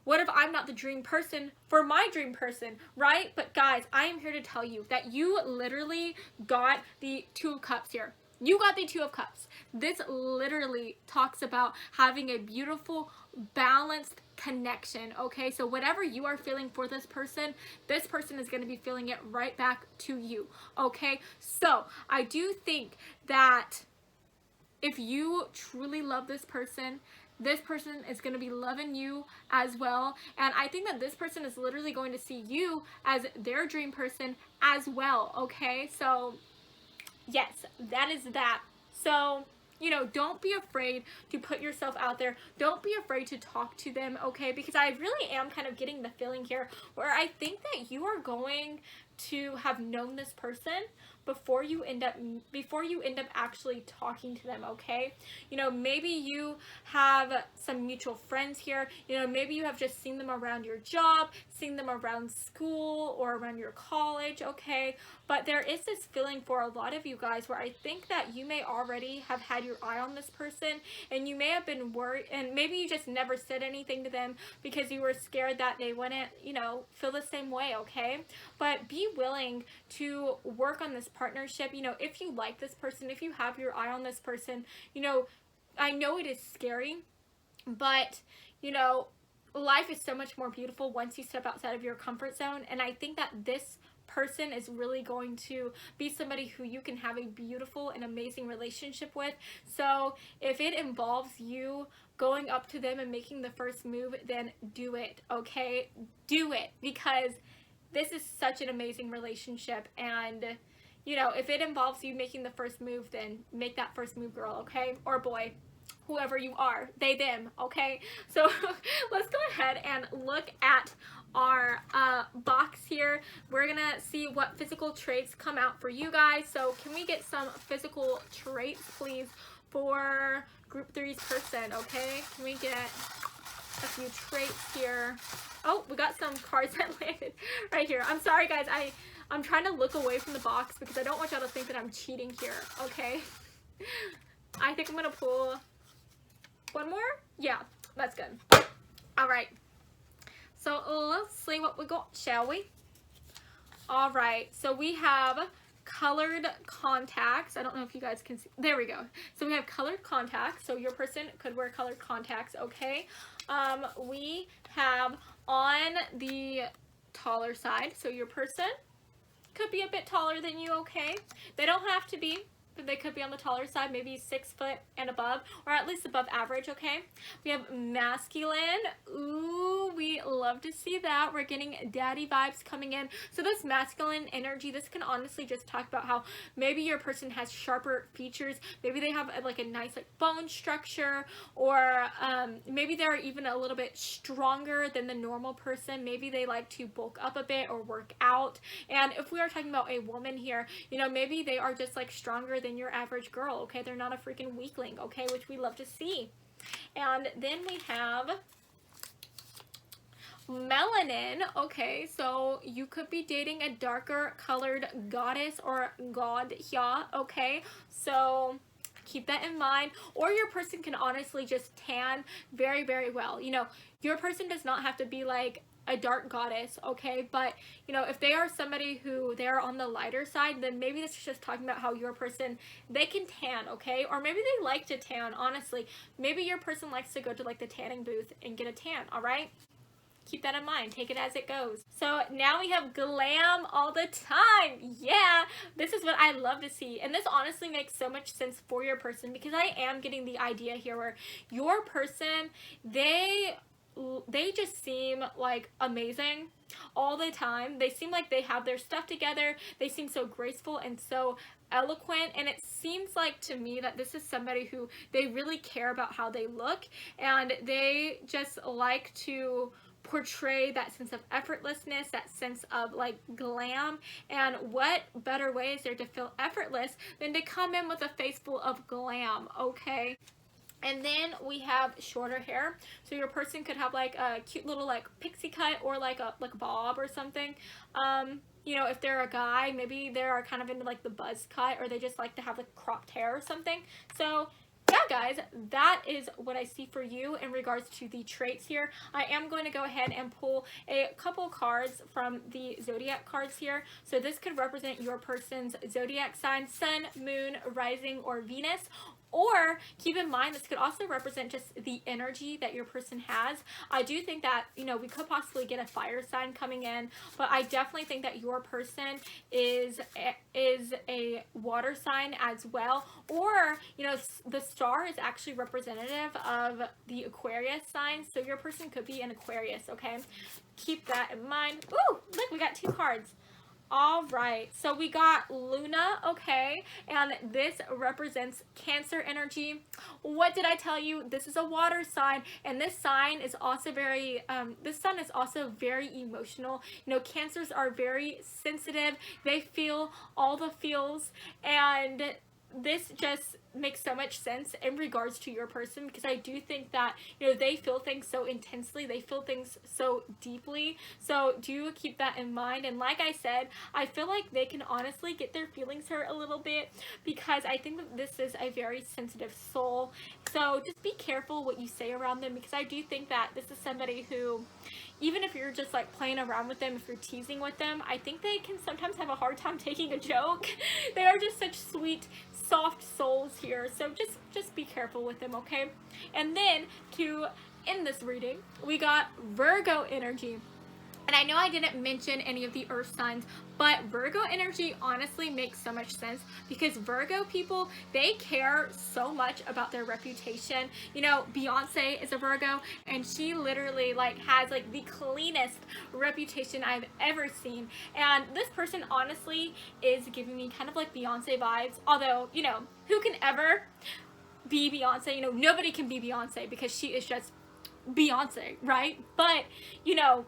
What if I'm not the dream person for my dream person, right? But guys, I am here to tell you that you literally got the Two of Cups here. You got the Two of Cups. This literally talks about having a beautiful, balanced connection, okay? So whatever you are feeling for this person is going to be feeling it right back to you, okay? So I do think that if you truly love this person is going to be loving you as well. And I think that this person is literally going to see you as their dream person as well, okay? So yes, that is that. So, you know, don't be afraid to put yourself out there. Don't be afraid to talk to them, okay? Because I really am kind of getting the feeling here where I think that you are going to have known this person before you end up actually talking to them, okay? You know, maybe you have some mutual friends here. You know, maybe you have just seen them around your job, seen them around school or around your college, okay? But there is this feeling for a lot of you guys where I think that you may already have had your eye on this person, and you may have been worried, and maybe you just never said anything to them because you were scared that they wouldn't, you know, feel the same way, okay? But be willing to work on this partnership. You know, if you like this person, if you have your eye on this person, you know, I know it is scary, but, you know, life is so much more beautiful once you step outside of your comfort zone. And I think that this person is really going to be somebody who you can have a beautiful and amazing relationship with. So if it involves you going up to them and making the first move, then do it, okay? Do it, because this is such an amazing relationship. And, you know, if it involves you making the first move, then make that first move, girl, okay? Or boy, whoever you are, they, them, okay? So let's go ahead and look at our box here. We're gonna see what physical traits come out for you guys. So can we get some physical traits, please, for group 3's person, okay? Can we get a few traits here? Oh, we got some cards that landed right here. I'm sorry, guys. I'm trying to look away from the box because I don't want y'all to think that I'm cheating here, okay? I think I'm gonna pull one more. Yeah, that's good. All right. So let's see what we got, shall we? All right. So we have colored contacts. I don't know if you guys can see. There we go. So we have colored contacts. So your person could wear colored contacts, okay? We have on the taller side. So your person could be a bit taller than you, okay? They don't have to be, but they could be on the taller side, maybe 6 foot and above, or at least above average, okay? We have masculine. Ooh, we love to see that. We're getting daddy vibes coming in. So this masculine energy, this can honestly just talk about how maybe your person has sharper features. Maybe they have like a nice like bone structure, or maybe they're even a little bit stronger than the normal person. Maybe they like to bulk up a bit or work out. And if we are talking about a woman here, you know, maybe they are just like stronger than your average girl, okay? They're not a freaking weakling, okay? Which we love to see. And then we have melanin, okay? So you could be dating a darker colored goddess or god here, okay? So keep that in mind. Or your person can honestly just tan very, very well. You know, your person does not have to be like a dark goddess, okay? But you know, if they are somebody who they're on the lighter side, then maybe this is just talking about how your person, they can tan, okay? Or maybe they like to tan, honestly. Maybe your person likes to go to like the tanning booth and get a tan, all right? Keep that in mind. Take it as it goes. So now we have glam all the time. Yeah, this is what I love to see. And this honestly makes so much sense for your person, because I am getting the idea here where your person, they just seem like amazing all the time. They seem like they have their stuff together. They seem so graceful and so eloquent, and it seems like to me that this is somebody who they really care about how they look, and they just like to portray that sense of effortlessness, that sense of like glam. And what better way is there to feel effortless than to come in with a face full of glam, okay? And then we have shorter hair. So your person could have like a cute little like pixie cut, or like a bob or something. You know, if they're a guy, maybe they're kind of into like the buzz cut, or they just like to have like cropped hair or something. So yeah, guys, that is what I see for you in regards to the traits here. I am going to go ahead and pull a couple cards from the Zodiac cards here. So this could represent your person's Zodiac sign, Sun, Moon, Rising, or Venus. Or keep in mind, this could also represent just the energy that your person has. I do think that, you know, we could possibly get a fire sign coming in, but I definitely think that your person is a water sign as well. Or, you know, the star is actually representative of the Aquarius sign, so your person could be an Aquarius, okay? Keep that in mind. Ooh, look, we got 2 cards. All right, so we got Luna, okay, and this represents Cancer energy. What did I tell you? This is a water sign, and this sign is also very, this sun is also very emotional. You know, Cancers are very sensitive. They feel all the feels, and this just makes so much sense in regards to your person, because I do think that, you know, they feel things so intensely, they feel things so deeply. So do keep that in mind. And like I said, I feel like they can honestly get their feelings hurt a little bit, because I think that this is a very sensitive soul. So just be careful what you say around them, because I do think that this is somebody who, even if you're just like playing around with them, if you're teasing with them, I think they can sometimes have a hard time taking a joke. They are just such sweet, soft souls here, so just be careful with them, okay? And then to end this reading, we got Virgo energy. And I know I didn't mention any of the earth signs, but Virgo energy honestly makes so much sense, because Virgo people, they care so much about their reputation. You know, Beyonce is a Virgo, and she literally like has like the cleanest reputation I've ever seen. And this person honestly is giving me kind of like Beyonce vibes, although, you know, who can ever be Beyonce? You know, nobody can be Beyonce, because she is just Beyonce, right? But, you know,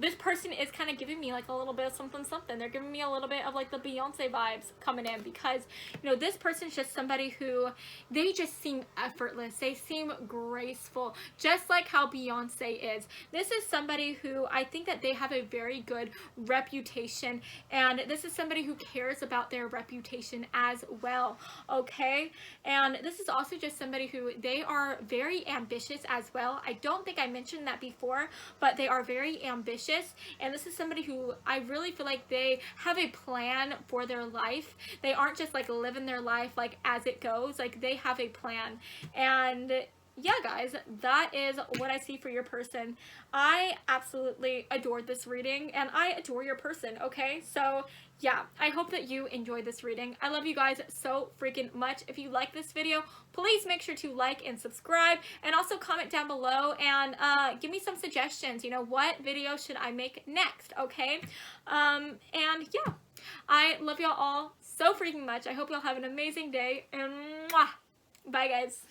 this person is kind of giving me like a little bit of something something. They're giving me a little bit of like the Beyonce vibes coming in, because you know, this person's just somebody who, they just seem effortless, they seem graceful, just like how Beyonce is. This is somebody who I think that they have a very good reputation, and this is somebody who cares about their reputation as well, okay? And this is also just somebody who, they are very ambitious as well. I don't think I mentioned that before, but they are very ambitious, and this is somebody who I really feel like they have a plan for their life. They aren't just like living their life like as it goes, like they have a plan. And yeah, guys, that is what I see for your person. I absolutely adored this reading, and I adore your person, okay? So yeah, I hope that you enjoyed this reading. I love you guys so freaking much. If you like this video, please make sure to like and subscribe, and also comment down below and give me some suggestions. You know, what video should I make next, okay? And yeah, I love y'all all so freaking much. I hope y'all have an amazing day, and mwah! Bye, guys.